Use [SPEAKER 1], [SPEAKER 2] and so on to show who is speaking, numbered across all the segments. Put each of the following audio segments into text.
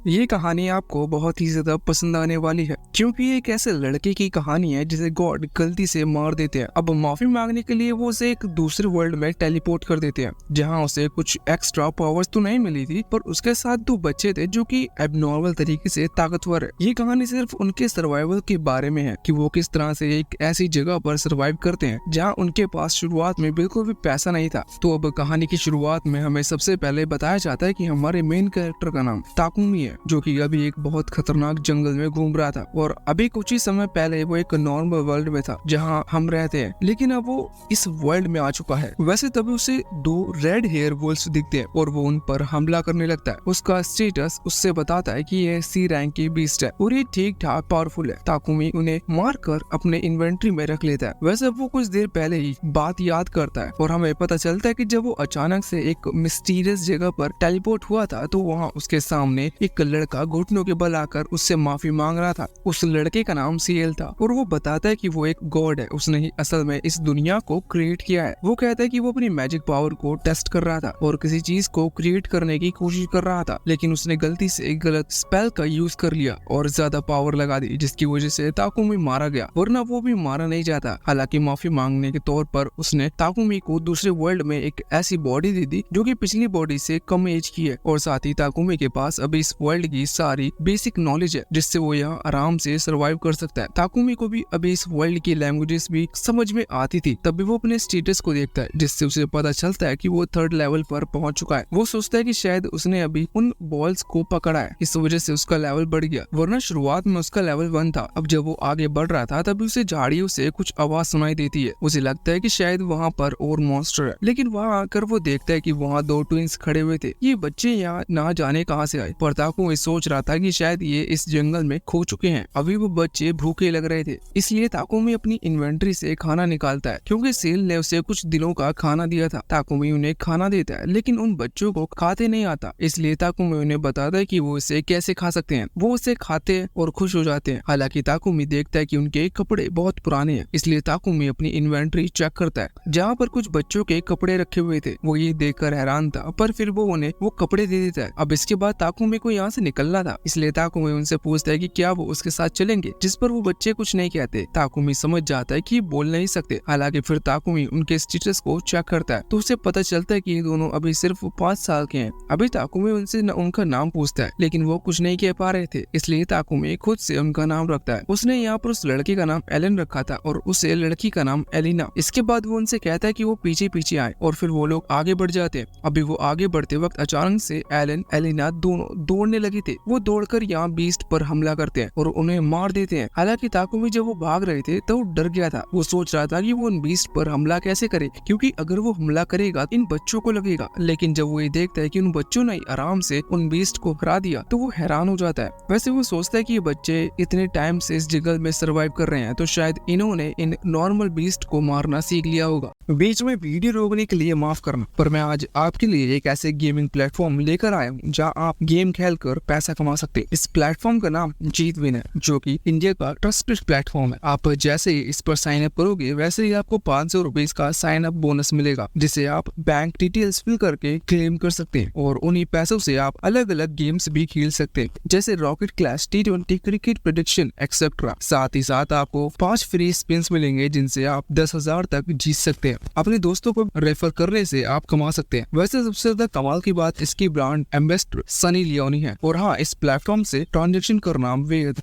[SPEAKER 1] ये कहानी आपको बहुत ही ज्यादा पसंद आने वाली है क्योंकि ये एक ऐसे लड़के की कहानी है जिसे गॉड गलती से मार देते हैं। अब माफी मांगने के लिए वो उसे एक दूसरे वर्ल्ड में टेलीपोर्ट कर देते हैं जहाँ उसे कुछ एक्स्ट्रा पावर्स तो नहीं मिली थी, पर उसके साथ 2 बच्चे थे जो कि एबनॉर्मल तरीके से ताकतवर है। ये कहानी सिर्फ उनके सर्वाइवल के बारे में है कि वो किस तरह से एक ऐसी जगह पर सर्वाइव करते हैं जहाँ उनके पास शुरुआत में बिल्कुल भी पैसा नहीं था। तो अब कहानी की शुरुआत में हमें सबसे पहले बताया जाता है कि हमारे मेन कैरेक्टर का नाम ताकुमी है, जो कि अभी एक बहुत खतरनाक जंगल में घूम रहा था और अभी कुछ ही समय पहले वो एक नॉर्मल वर्ल्ड में था जहां हम रहते हैं, लेकिन अब वो इस वर्ल्ड में आ चुका है। वैसे तभी उसे 2 रेड हेयर वुल्व्स दिखते हैं और वो उन पर हमला करने लगता है। उसका स्टेटस उससे बताता है कि ये सी रैंक की बीस्ट है और ये ठीक ठाक पावरफुल है। ताकुमी उन्हें मारकर अपने इन्वेंट्री में रख लेता है। वैसे वो कुछ देर पहले ही बात याद करता है और हमें पता चलता है कि जब वो अचानक से एक मिस्टीरियस जगह पर टेलीपोर्ट हुआ था तो वहाँ उसके सामने एक लड़का घुटनों के बल आकर उससे माफी मांग रहा था। उस लड़के का नाम सीएल था और वो बताता है कि वो एक गॉड है, उसने ही असल में इस दुनिया को क्रिएट किया है। वो कहता है कि वो अपनी मैजिक पावर को टेस्ट कर रहा था और किसी चीज को क्रिएट करने की कोशिश कर रहा था, लेकिन उसने गलती से एक गलत स्पेल का यूज कर लिया और ज्यादा पावर लगा दी, जिसकी वजह से ताकुमी मारा गया, वरना वो भी मारा नहीं जाता। हालांकि माफी मांगने के तौर पर उसने ताकुमी को दूसरे वर्ल्ड में एक ऐसी बॉडी दे दी जो कि पिछली बॉडी से कम एज की है और साथ ही ताकुमी के पास अभी इस वर्ल्ड की सारी बेसिक नॉलेज है जिससे वो यहाँ आराम से सरवाइव कर सकता है। ताकुमी को भी अभी इस वर्ल्ड की लैंग्वेजेस भी समझ में आती थी, तब भी वो अपने स्टेटस को देखता है जिससे उसे पता चलता है कि वो 3rd लेवल पर पहुंच चुका है। वो सोचता है कि शायद उसने अभी उन बॉल्स को पकड़ा है, इस वजह से उसका लेवल बढ़ गया, वरना शुरुआत में उसका लेवल 1 था। अब जब वो आगे बढ़ रहा था तभी उसे झाड़ियों से कुछ आवाज सुनाई देती है। उसे लगता है कि शायद वहाँ पर और मॉन्स्टर है, लेकिन वहाँ आकर वो देखता है कि वहाँ 2 ट्विंस खड़े हुए थे। ये बच्चे यहाँ ना जाने कहाँ से आए, पर ताकुमी सोच रहा था कि शायद ये इस जंगल में खो चुके हैं। अभी वो बच्चे भूखे लग रहे थे, इसलिए ताकुमी अपनी इन्वेंट्री से खाना निकालता है क्योंकि सील ने उसे कुछ दिनों का खाना दिया था। ताकुमी उन्हें खाना देता है लेकिन उन बच्चों को खाते नहीं आता, इसलिए ताकुमी उन्हें बताता है कि वो इसे कैसे खा सकते हैं। वो उसे खाते हैं और खुश हो जाते हैं। हालांकि ताकुमी देखता है कि उनके कपड़े बहुत पुराने हैं, इसलिए ताकुमी अपनी इन्वेंट्री चेक करता है जहाँ पर कुछ बच्चों के कपड़े रखे हुए थे। वो ये देखकर हैरान था, पर फिर वो उन्हें वो कपड़े दे देता है। अब इसके बाद ताकुमी को यहाँ से निकलना था, इसलिए ताकुमी उनसे पूछता है कि क्या वो उसके साथ चलेंगे, जिस पर वो बच्चे कुछ नहीं कहते। ताकुमी समझ जाता है कि बोल नहीं सकते। हालांकि फिर ताकुमी उनके स्टेटस को चेक करता है तो उसे पता चलता है कि ये दोनों अभी सिर्फ 5 साल के हैं। अभी ताकुमी उनसे उनका नाम पूछता है लेकिन वो कुछ नहीं कह पा रहे थे, इसलिए ताकुमी खुद से उनका नाम रखता है। उसने यहाँ पर उस लड़के का नाम एलन रखा था और उसे लड़की का नाम एलिना। इसके बाद वो उनसे कहता है कि वो पीछे पीछे आए और फिर वो लोग आगे बढ़ जाते हैं। अभी वो आगे बढ़ते वक्त अचानक से एलन एलिना दोनों दौड़ने लगे थे। वो दौड़कर यहाँ बीस्ट पर हमला करते हैं और उन्हें मार देते हैं। हालांकि ताकुमी जब वो भाग रहे थे तो वो डर गया था। वो सोच रहा था कि वो उन बीस्ट पर हमला कैसे करे, क्योंकि अगर वो हमला करेगा इन बच्चों को लगेगा। लेकिन जब वो ये देखता है कि उन बच्चों ने आराम से उन बीस्ट को हरा दिया तो वो हैरान हो जाता है। वैसे वो सोचता है कि ये बच्चे इतने टाइम से इस जंगल में सर्वाइव कर रहे हैं तो शायद इन्होंने इन नॉर्मल बीस्ट को मारना सीख लिया होगा। बीच में वीडियो रोकने के लिए माफ करना, पर मैं आज आपके लिए एक ऐसे गेमिंग प्लेटफॉर्म लेकर आया हूँ जहाँ आप गेम खेलकर पैसा कमा सकते हैं। इस प्लेटफॉर्म का नाम जीत विन है, जो कि इंडिया का ट्रस्टेड प्लेटफॉर्म है। आप जैसे ही इस पर साइन अप करोगे वैसे ही आपको 500 रुपीज का साइन अप बोनस मिलेगा, जिसे आप बैंक डिटेल्स फिल करके क्लेम कर सकते हैं और उन्हीं पैसों से आप अलग अलग गेम्स भी खेल सकते हैं, जैसे rocket clash, T20 cricket prediction etcetera. साथ ही साथ आपको 5 फ्री स्पिन्स मिलेंगे जिनसे आप 10,000 तक जीत सकते हैं। अपने दोस्तों को रेफर करने से आप कमा सकते हैं। वैसे सबसे ज्यादा कमाल की बात इसकी ब्रांड एम्बेसडर सनी लियोनी है। और हाँ, इस प्लेटफॉर्म से ट्रांजेक्शन करना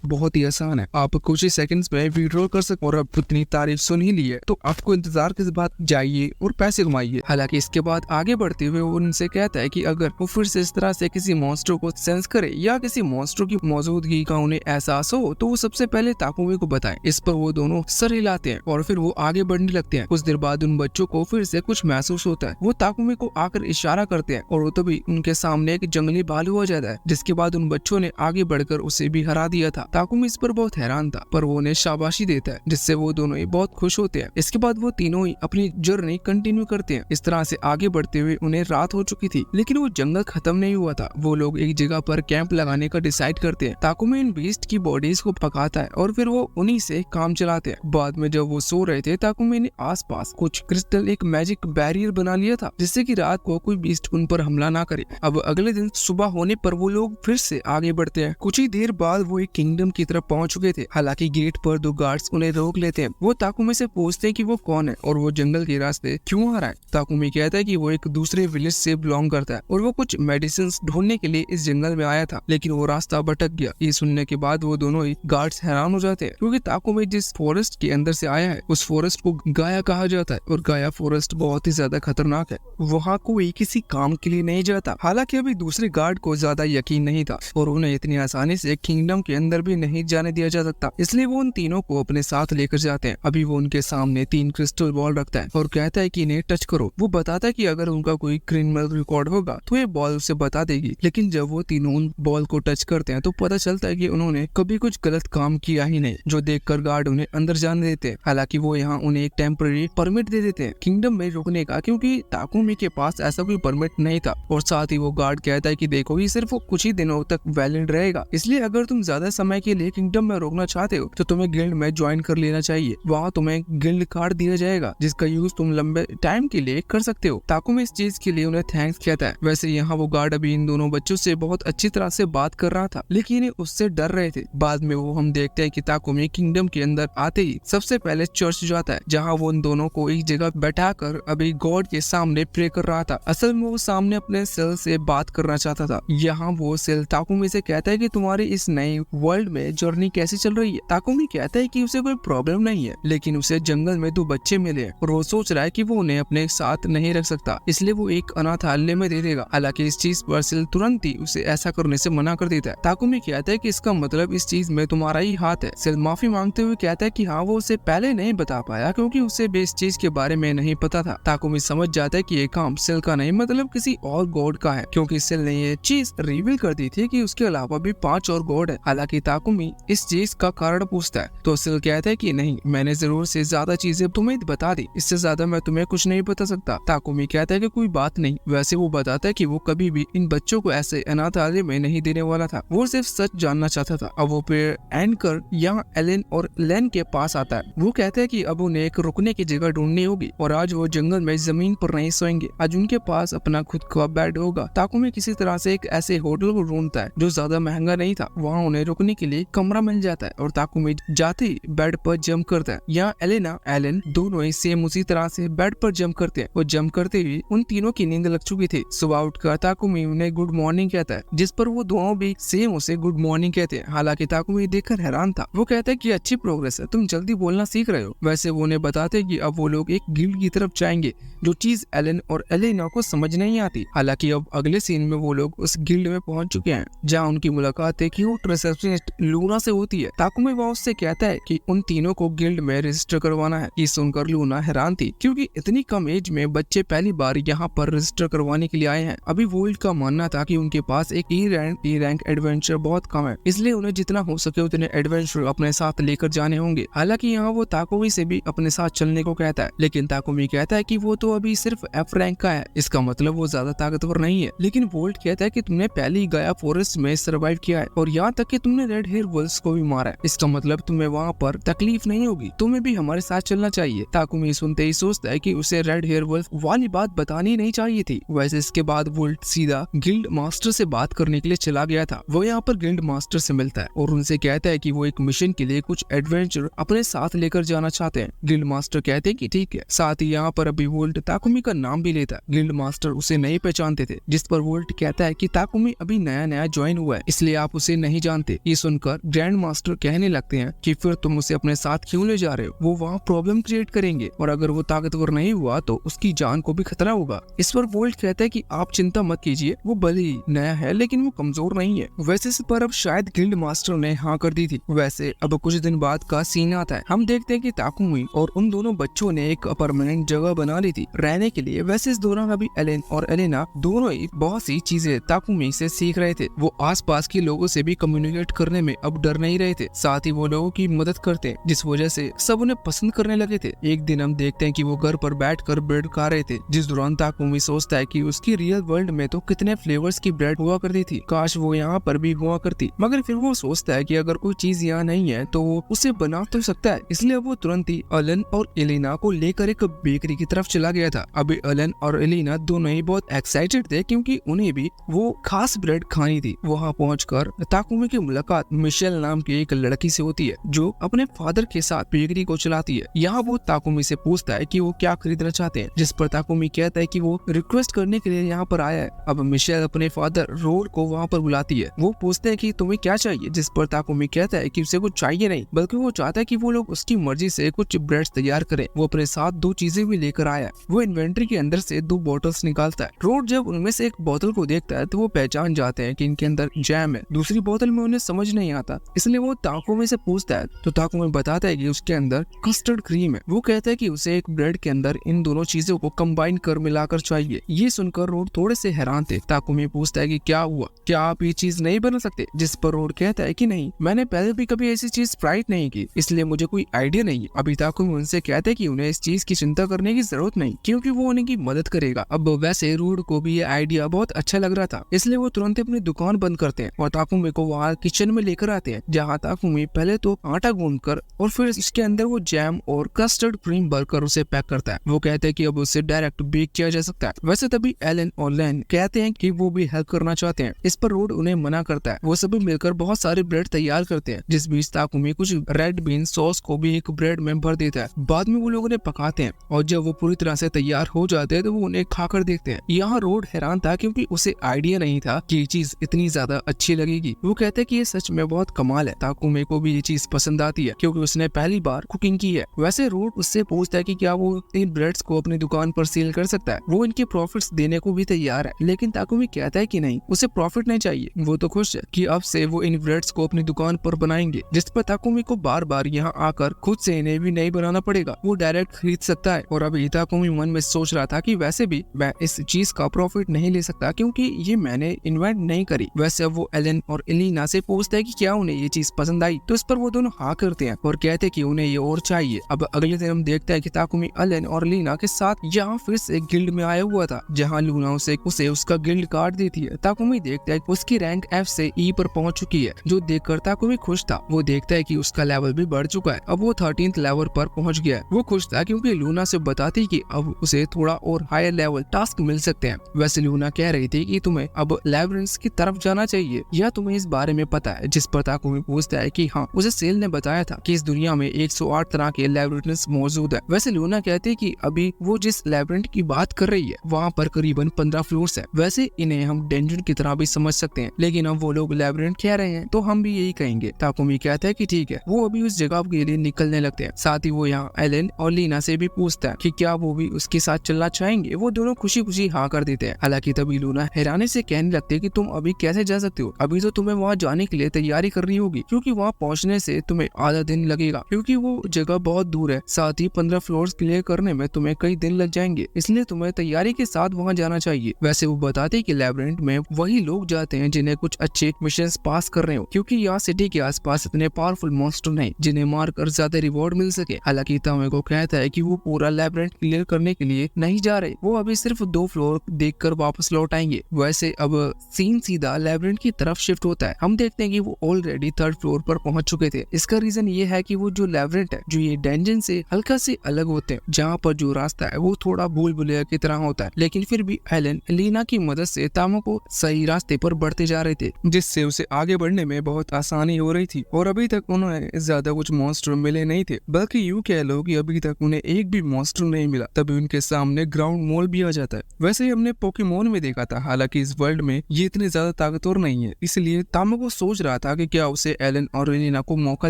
[SPEAKER 1] बहुत ही आसान है। आप कुछ ही सेकंड्स में विड्रॉल कर सकते। और अब इतनी तारीफ सुन ही ली है तो आपको इंतजार किस बात, जाइए और पैसे कमाइए। हालांकि इसके बाद आगे बढ़ते हुए वो उनसे कहता है कि अगर वो फिर से इस तरह से किसी मॉन्स्टर को सेंस करे या किसी मॉन्स्टर की मौजूदगी का उन्हें एहसास हो तो वो सबसे पहले ताकुमी को बताएं। इस पर वो दोनों सर हिलाते हैं और फिर वो आगे बढ़ने लगते हैं। कुछ देर बाद उन बच्चों को फिर से कुछ महसूस होता है। वो ताकुमी को आकर इशारा करते हैं और वो तभी उनके सामने एक जंगली भालू हो जाता है, जिसके बाद उन बच्चों ने आगे बढ़कर उसे भी हरा दिया था। ताकुमी इस पर बहुत हैरान था, पर वो उन्हें शाबाशी देता है, जिससे वो दोनों ही बहुत खुश होते हैं। इसके बाद वो तीनों ही अपनी जर्नी कंटिन्यू करते हैं। इस तरह से आगे बढ़ते हुए उन्हें रात हो चुकी थी, लेकिन वो जंगल खत्म नहीं हुआ था। वो लोग एक जगह पर कैंप लगाने का डिसाइड करते हैं। ताकुमी इन बीस्ट की बॉडीज को पकाता है और फिर वो उन्हीं से काम चलाते हैं। बाद में जब वो सो रहे थे ताकुमी ने आसपास कुछ क्रिस्टल एक मैजिक बैरियर बना लिया था, जिससे कि रात को कोई बीस्ट उन पर हमला ना करे। अब अगले दिन सुबह होने पर वो लोग अब फिर से आगे बढ़ते हैं। कुछ ही देर बाद वो एक किंगडम की तरफ पहुंच चुके थे। हालांकि गेट पर दो गार्ड्स उन्हें रोक लेते हैं। वो ताकुमी से पूछते हैं कि वो कौन है और वो जंगल के रास्ते क्यों आ रहा है। ताकुमी कहता है कि वो एक दूसरे विलेज से बिलोंग करता है और वो कुछ मेडिसिन ढूंढने के लिए इस जंगल में आया था, लेकिन वो रास्ता भटक गया। ये सुनने के बाद वो दोनों ही गार्ड्स हैरान हो जाते हैं, क्योंकि ताकुमी जिस फॉरेस्ट के अंदर से आया है उस फॉरेस्ट को गाया कहा जाता है और गाया फॉरेस्ट बहुत ही ज्यादा खतरनाक है। वहाँ कोई किसी काम के लिए नहीं जाता। हालांकि अभी दूसरे गार्ड को ज्यादा यकीन नहीं था और उन्हें इतनी आसानी से किंगडम के अंदर भी नहीं जाने दिया जा सकता, इसलिए वो उन तीनों को अपने साथ लेकर जाते हैं। अभी वो उनके सामने 3 क्रिस्टल बॉल रखता है और कहता है कि इन्हें टच करो। वो बताता है कि अगर उनका कोई क्रिमिनल रिकॉर्ड होगा तो ये बॉल उसे बता देगी। लेकिन जब वो तीनों उन बॉल को टच करते हैं तो पता चलता है कि उन्होंने कभी कुछ गलत काम किया ही नहीं, जो देखकर गार्ड उन्हें अंदर जाने देते हैं। हालांकि वो यहाँ उन्हें एक टेम्पररी परमिट दे देते हैं किंगडम में रुकने का, क्योंकि ताकुमी के पास ऐसा कोई परमिट नहीं था। और साथ ही वो गार्ड कहता है कि देखो ये सिर्फ कुछ ही दिनों तक वैलिड रहेगा, इसलिए अगर तुम ज्यादा समय के लिए किंगडम में रुकना चाहते हो तो तुम्हें गिल्ड में ज्वाइन कर लेना चाहिए। वहाँ तुम्हें गिल्ड कार्ड दिया जाएगा जिसका यूज तुम लंबे टाइम के लिए कर सकते हो। ताकुमी इस चीज के लिए उन्हें थैंक्स कहता है। वैसे यहाँ वो गार्ड अभी इन दोनों बच्चों से बहुत अच्छी तरह से बात कर रहा था, लेकिन ये उससे डर रहे थे। बाद में वो हम देखते हैं कि ताकुमी किंगडम के अंदर आते ही सबसे पहले चर्च जाता है, जहाँ वो उन दोनों को एक जगह बैठाकर अभी गॉड के सामने प्रे कर रहा था। असल में वो सामने अपने सेल से बात करना चाहता था। यहाँ वो सेल ताकुमी से कहता है कि तुम्हारी इस नई वर्ल्ड में जर्नी कैसी चल रही है। ताकुमी कहता है कि उसे कोई प्रॉब्लम नहीं है, लेकिन उसे जंगल में 2 बच्चे मिले हैं और वो सोच रहा है कि वो उन्हें अपने साथ नहीं रख सकता, इसलिए वो एक अनाथालय में दे देगा। हालांकि इस चीज पर सेल तुरंत ही उसे ऐसा करने से मना कर देता है। ताकुमी कहता है कि इसका मतलब इस चीज में तुम्हारा ही हाथ है। सेल माफी मांगते हुए कहता है कि हाँ वो उसे पहले नहीं बता पाया क्योंकि उसे भी इस चीज के बारे में नहीं पता था। ताकुमी समझ जाता है कि ये काम सेल का नहीं मतलब किसी और गॉड का है, क्योंकि सेल ने ये चीज रिवील कर दी थी कि उसके अलावा भी 5 और गॉड है। हालांकि ताकुमी इस चीज का कारण पूछता है तो सेल कहता है कि नहीं, मैंने जरूर से ज्यादा चीजें तुम्हें बता दी, इससे ज्यादा मैं तुम्हें कुछ नहीं बता सकता। ताकुमी कहता है कि कोई बात नहीं। वैसे वो बताता है कि वो कभी भी इन बच्चों को ऐसे अनाथालय में नहीं देने वाला था, वो सिर्फ सच जानना चाहता था। अब वो फिर एंकर यहाँ एलेन और लेन के पास आता है। वो कहता है कि अब उन्हें एक रुकने की जगह ढूंढनी होगी और आज वो जंगल में जमीन पर नहीं सोएंगे। आज उनके पास अपना खुद का बेड होगा। ताकुमी किसी तरह से एक ऐसे होटल को ढूंढता है जो ज्यादा महंगा नहीं था। वहाँ उन्हें रुकने के लिए कमरा मिल जाता है और ताकुमी जाते ही बेड पर जंप करता है। यहाँ एलेना एलेन दोनों ही सेम उसी तरह से बेड पर जंप करते हैं। वो जंप करते हुए उन तीनों की नींद लग चुकी थी। सुबह उठकर ताकुमी उन्हें गुड मॉर्निंग कहता है, जिस पर वो दोनों भी सेम उसे गुड मॉर्निंग कहते हैं। हालांकि ताकुमी देखकर हैरान था। वो कहता है कि अच्छी प्रोग्रेस है, तुम जल्दी बोलना सीख रहे हो। वैसे वो उन्हें बताते हैं कि अब वो लोग एक गिल्ड की तरफ जाएंगे, जो चीज एलेन और एलेना को समझ नहीं आती। हालांकि अब अगले सीन में वो लोग उस गिल्ड में पहुंच चुके हैं, जहाँ उनकी मुलाकात एक क्यूट रिसेप्शनिस्ट लूना से होती है। ताकुमी बॉस से कहता है कि उन तीनों को गिल्ड में रजिस्टर करवाना है। ये सुनकर लूना हैरान थी, क्योंकि इतनी कम एज में बच्चे पहली बार यहाँ पर रजिस्टर करवाने के लिए आए हैं। अभी वोल्ट का मानना था कि उनके पास एक ई रैंक एडवेंचर बहुत कम है, इसलिए उन्हें जितना हो सके उतने एडवेंचर अपने साथ लेकर जाने होंगे। हालांकि यहाँ वो ताकुमी से भी अपने साथ चलने को कहता है, लेकिन ताकुमी कहता है कि वो तो अभी सिर्फ F रैंक का है, इसका मतलब वो ज्यादा ताकतवर नहीं है। लेकिन वोल्ट कहता है कि तुमने पहली गाया फॉरेस्ट में सर्वाइव किया है और यहाँ तक कि तुमने रेड हेयर वुल्व्स को भी मारा है, इसका मतलब तुम्हें वहाँ पर तकलीफ नहीं होगी, तुम्हें भी हमारे साथ चलना चाहिए। ताकुमी सुनते ही सोचता है कि उसे रेड हेयर वुल्फ वाली बात बतानी नहीं चाहिए थी। वैसे इसके बाद वोल्ट सीधा गिल्ड मास्टर से बात करने के लिए चला गया था। वो यहाँ पर गिल्ड मास्टर से मिलता है और उनसे कहता है कि वो एक मिशन के लिए कुछ एडवेंचर अपने साथ लेकर जाना चाहते हैं। गिल्ड मास्टर कहते हैं कि ठीक है। साथ ही यहाँ पर अभी वोल्ट ताकुमी का नाम भी लेता है। गिल्ड मास्टर उसे नहीं पहचानते थे, जिस पर वोल्ट कहता है कि ताकुमी अभी नया नया ज्वाइन हुआ है, इसलिए आप उसे नहीं जानते। ये सुनकर ग्रैंड मास्टर कहने लगते हैं कि फिर तुम उसे अपने साथ क्यों ले जा रहे हो, वो वहाँ प्रॉब्लम क्रिएट करेंगे और अगर वो ताकतवर नहीं हुआ तो उसकी जान को भी खतरा होगा। इस पर वोल्ट कहता है कि आप चिंता मत कीजिए, वो भले ही नया है लेकिन वो कमजोर नहीं है। वैसे इस पर अब शायद गिल्ड मास्टर ने हाँ कर दी थी। वैसे अब कुछ दिन बाद का सीन आता है। हम देखते हैं कि ताकुमी और उन दोनों बच्चों ने एक परमानेंट जगह बना ली थी रहने के लिए। वैसे इस दौरान अभी एलेन और एलेना दोनों ही बहुत सी चीजें ताकुमी से सीख रहे थे। वो आसपास के लोगों से भी कम्युनिकेट करने में अब डर नहीं रहे थे, साथ ही वो लोगों की मदद करते, जिस वजह से सब उन्हें पसंद करने लगे थे। एक दिन हम देखते हैं कि वो घर पर बैठकर ब्रेड खा रहे थे, जिस दौरान ताकुमी सोचता है कि उसकी रियल वर्ल्ड में तो कितने फ्लेवर्स की ब्रेड हुआ करती थी, काश वो यहाँ पर भी हुआ करती। मगर फिर वो सोचता है कि अगर कोई चीज यहाँ नहीं है तो वो उसे बना तो सकता है, इसलिए वो तुरंत ही एलन और एलिना को लेकर एक बेकरी की तरफ चला गया था। अभी एलन और एलिना दोनों ही बहुत एक्साइटेड थे, क्योंकि उन्हें भी वो खास ब्रेड ब्रेड खानी थी। वहाँ पहुंचकर ताकुमी की मुलाकात मिशेल नाम की एक लड़की से होती है जो अपने फादर के साथ बेकरी को चलाती है। यहाँ वो ताकुमी से पूछता है कि वो क्या खरीदना चाहते हैं, जिस पर ताकुमी कहता है कि वो रिक्वेस्ट करने के लिए यहाँ पर आया है। अब मिशेल अपने फादर रोल को वहाँ पर बुलाती है। वो पूछते हैं कि तुम्हें क्या चाहिए, जिस पर ताकुमी कहता है कि उसे कुछ चाहिए नहीं, बल्कि वो चाहता है कि वो लोग उसकी मर्जी से कुछ ब्रेड्स तैयार करें। वो अपने साथ 2 चीजें भी लेकर आया। वो इन्वेंट्री के अंदर से 2 बॉटल्स निकालता है। रोड जब उनमें से एक बोतल को देखता है तो वो पहचान जाते हैं कि इनके अंदर जैम है। दूसरी बोतल में उन्हें समझ नहीं आता, इसलिए वो ताकुमी से पूछता है तो ताकुमी बताता है कि उसके अंदर कस्टर्ड क्रीम है। वो कहता है कि उसे एक ब्रेड के अंदर इन दोनों चीजों को कंबाइन कर मिलाकर चाहिए। ये सुनकर रोड थोड़े से हैरान थे। ताकुमी पूछता है कि क्या हुआ, क्या आप ये चीज नहीं बना सकते, जिस पर रोड कहता है कि नहीं, मैंने पहले भी कभी ऐसी चीज ट्राई नहीं की, इसलिए मुझे कोई आइडिया नहीं है। अभी ताकुमी उनसे कहते हैं कि उन्हें इस चीज की चिंता करने की जरूरत नहीं, क्योंकि वो उनकी मदद करेगा। अब वैसे रोड को भी ये आइडिया बहुत अच्छा लग रहा था, इसलिए वो तुरंत अपनी दुकान बंद करते हैं और ताकुमी को वहाँ किचन में लेकर आते हैं, जहाँ ताकुमी पहले तो आटा गूंदकर और फिर इसके अंदर वो जैम और कस्टर्ड क्रीम भरकर उसे पैक करता है। वो कहते हैं कि अब उसे डायरेक्ट बेक किया जा सकता है। वैसे तभी एलन और लैन कहते हैं कि वो भी हेल्प करना चाहते हैं, इस पर रोड उन्हें मना करता है। वो सभी मिलकर बहुत सारे ब्रेड तैयार करते हैं, जिस बीच ताकुमी कुछ रेड बीन सॉस को भी एक ब्रेड में भर देता है। बाद में वो लोग उन्हें पकाते हैं और जब वो पूरी तरह से तैयार हो जाते हैं तो वो उन्हें खाकर देखते हैं। यहाँ रोड हैरान था क्योंकि उसे आइडिया नहीं था कि ये चीज इतनी ज्यादा अच्छी लगेगी। वो कहते हैं कि ये सच में बहुत कमाल है। ताकुमी को भी ये चीज पसंद आती है क्योंकि उसने पहली बार कुकिंग की है। वैसे रोड उससे पूछता है कि क्या वो इन ब्रेड्स को अपनी दुकान पर सेल कर सकता है। वो इनके प्रॉफिट्स देने को भी तैयार है, लेकिन ताकुमी कहता है कि नहीं, उसे प्रॉफिट नहीं चाहिए। वो तो खुश है कि अब से वो इन ब्रेड्स को अपनी दुकान पर बनाएंगे, जिस पर ताकुमी को बार बार यहाँ आकर खुद से इन्हें भी नहीं बनाना पड़ेगा, वो डायरेक्ट खरीद सकता है। और अभी ताकुमी मन में सोच रहा था कि वैसे भी मैं इस चीज का प्रॉफिट नहीं ले सकता क्योंकि ये मैंने इन्वेंट नहीं करी। वैसे अब वो एलन और एलिना से पूछता है कि क्या उन्हें ये चीज पसंद आई, तो इस पर वो दोनों हाँ करते हैं और कहते हैं कि उन्हें ये और चाहिए। अब अगले दिन हम देखते हैं कि ताकुमी एलन और एलिना के साथ यहाँ फिर से गिल्ड में आया हुआ था, जहाँ लूना उसे उसका गिल्ड कार्ड देती है। ताकुमी देखता है कि उसकी रैंक F से E पर पहुंच चुकी है, जो देखकर ताकुमी खुश था। वो देखता है कि उसका लेवल भी बढ़ चुका है, अब वो 13th लेवल पर पहुंच गया है। वो खुश था क्योंकि लूना से बताती कि अब उसे थोड़ा और हायर लेवल टास्क मिल सकते हैं। वैसे लूना कह रही थी कि तुम्हें अब लैबिरिंथ की तरफ जाना चाहिए, या तुम्हें इस बारे में पता है, जिस पर ताकुमी पूछता है कि हाँ, उसे सेल ने बताया था कि इस दुनिया में 108 तरह के लैबिरिंथ मौजूद है। वैसे लूना कहती है कि अभी वो जिस लैबिरिंथ की बात कर रही है वहाँ पर करीबन 15 फ्लोर्स है। वैसे इन्हें हम डेंजन की तरह भी समझ सकते हैं, लेकिन अब वो लोग लैबिरिंथ कह रहे हैं तो हम भी यही कहेंगे। ताकुमी कहता है कि ठीक है। वो अभी उस जगह के लिए निकलने लगते हैं। साथ ही वो यहाँ एलन और लीना से भी पूछता है कि क्या वो भी उसके साथ चलना चाहेंगे। वो दोनों खुशी खुशी हाँ कर देते हैं। हालांकि तभी लूना हैरानी से कहने लगती है कि तुम अभी कैसे जा सकते हो, अभी तो तुम्हें वहाँ जाने के लिए तैयारी करनी होगी, क्योंकि वहाँ पहुँचने से तुम्हें आधा दिन लगेगा, क्योंकि वो जगह बहुत दूर है। साथ ही 15 फ्लोर्स क्लियर करने में तुम्हें कई दिन लग जाएंगे, इसलिए तुम्हें तैयारी के साथ वहाँ जाना चाहिए। वैसे वो बताते कि लैबिरिंथ में वही लोग जाते हैं जिन्हें कुछ अच्छे मिशन पास कर रहे हो, क्योंकि यहाँ सिटी के आसपास इतने पावरफुल मॉन्स्टर नहीं जिन्हें मारकर ज्यादा रिवॉर्ड मिल सके। हालांकि तामे को कहता है कि वो पूरा लैबिरिंथ क्लियर करने के लिए नहीं जा रहे, वो अभी सिर्फ 2 फ्लोर देखकर वापस लौट आएंगे। वैसे अब सीन सीधा लैबिरिंथ की तरफ शिफ्ट होता है। हम देखते हैं कि वो ऑलरेडी 3rd फ्लोर पर पहुंच चुके थे। इसका रीजन ये है कि वो जो लैबिरिंथ है, जो ये डेंजन से हल्का से अलग होते हैं, जहाँ पर जो रास्ता है वो थोड़ा भूल भुलैया की तरह होता है, लेकिन फिर भी एलन लीना की मदद से तामो को सही रास्ते पर बढ़ते जा रहे थे, जिससे उसे आगे बढ़ने में बहुत आसानी हो रही थी। और अभी तक उन्हें ज्यादा कुछ मॉन्स्टर मिले नहीं थे, बल्कि यूं कह लो कि अभी तक उन्हें एक भी मॉन्स्टर नहीं मिला। तभी उनके सामने ग्राउंड मॉल भी आ जाता है। वैसे ही हमने पोकेमोन में देखा था, हालांकि इस वर्ल्ड में ये इतने ज्यादा ताकतवर नहीं है, इसलिए तामो को सोच रहा था कि क्या उसे एलन और लीना को मौका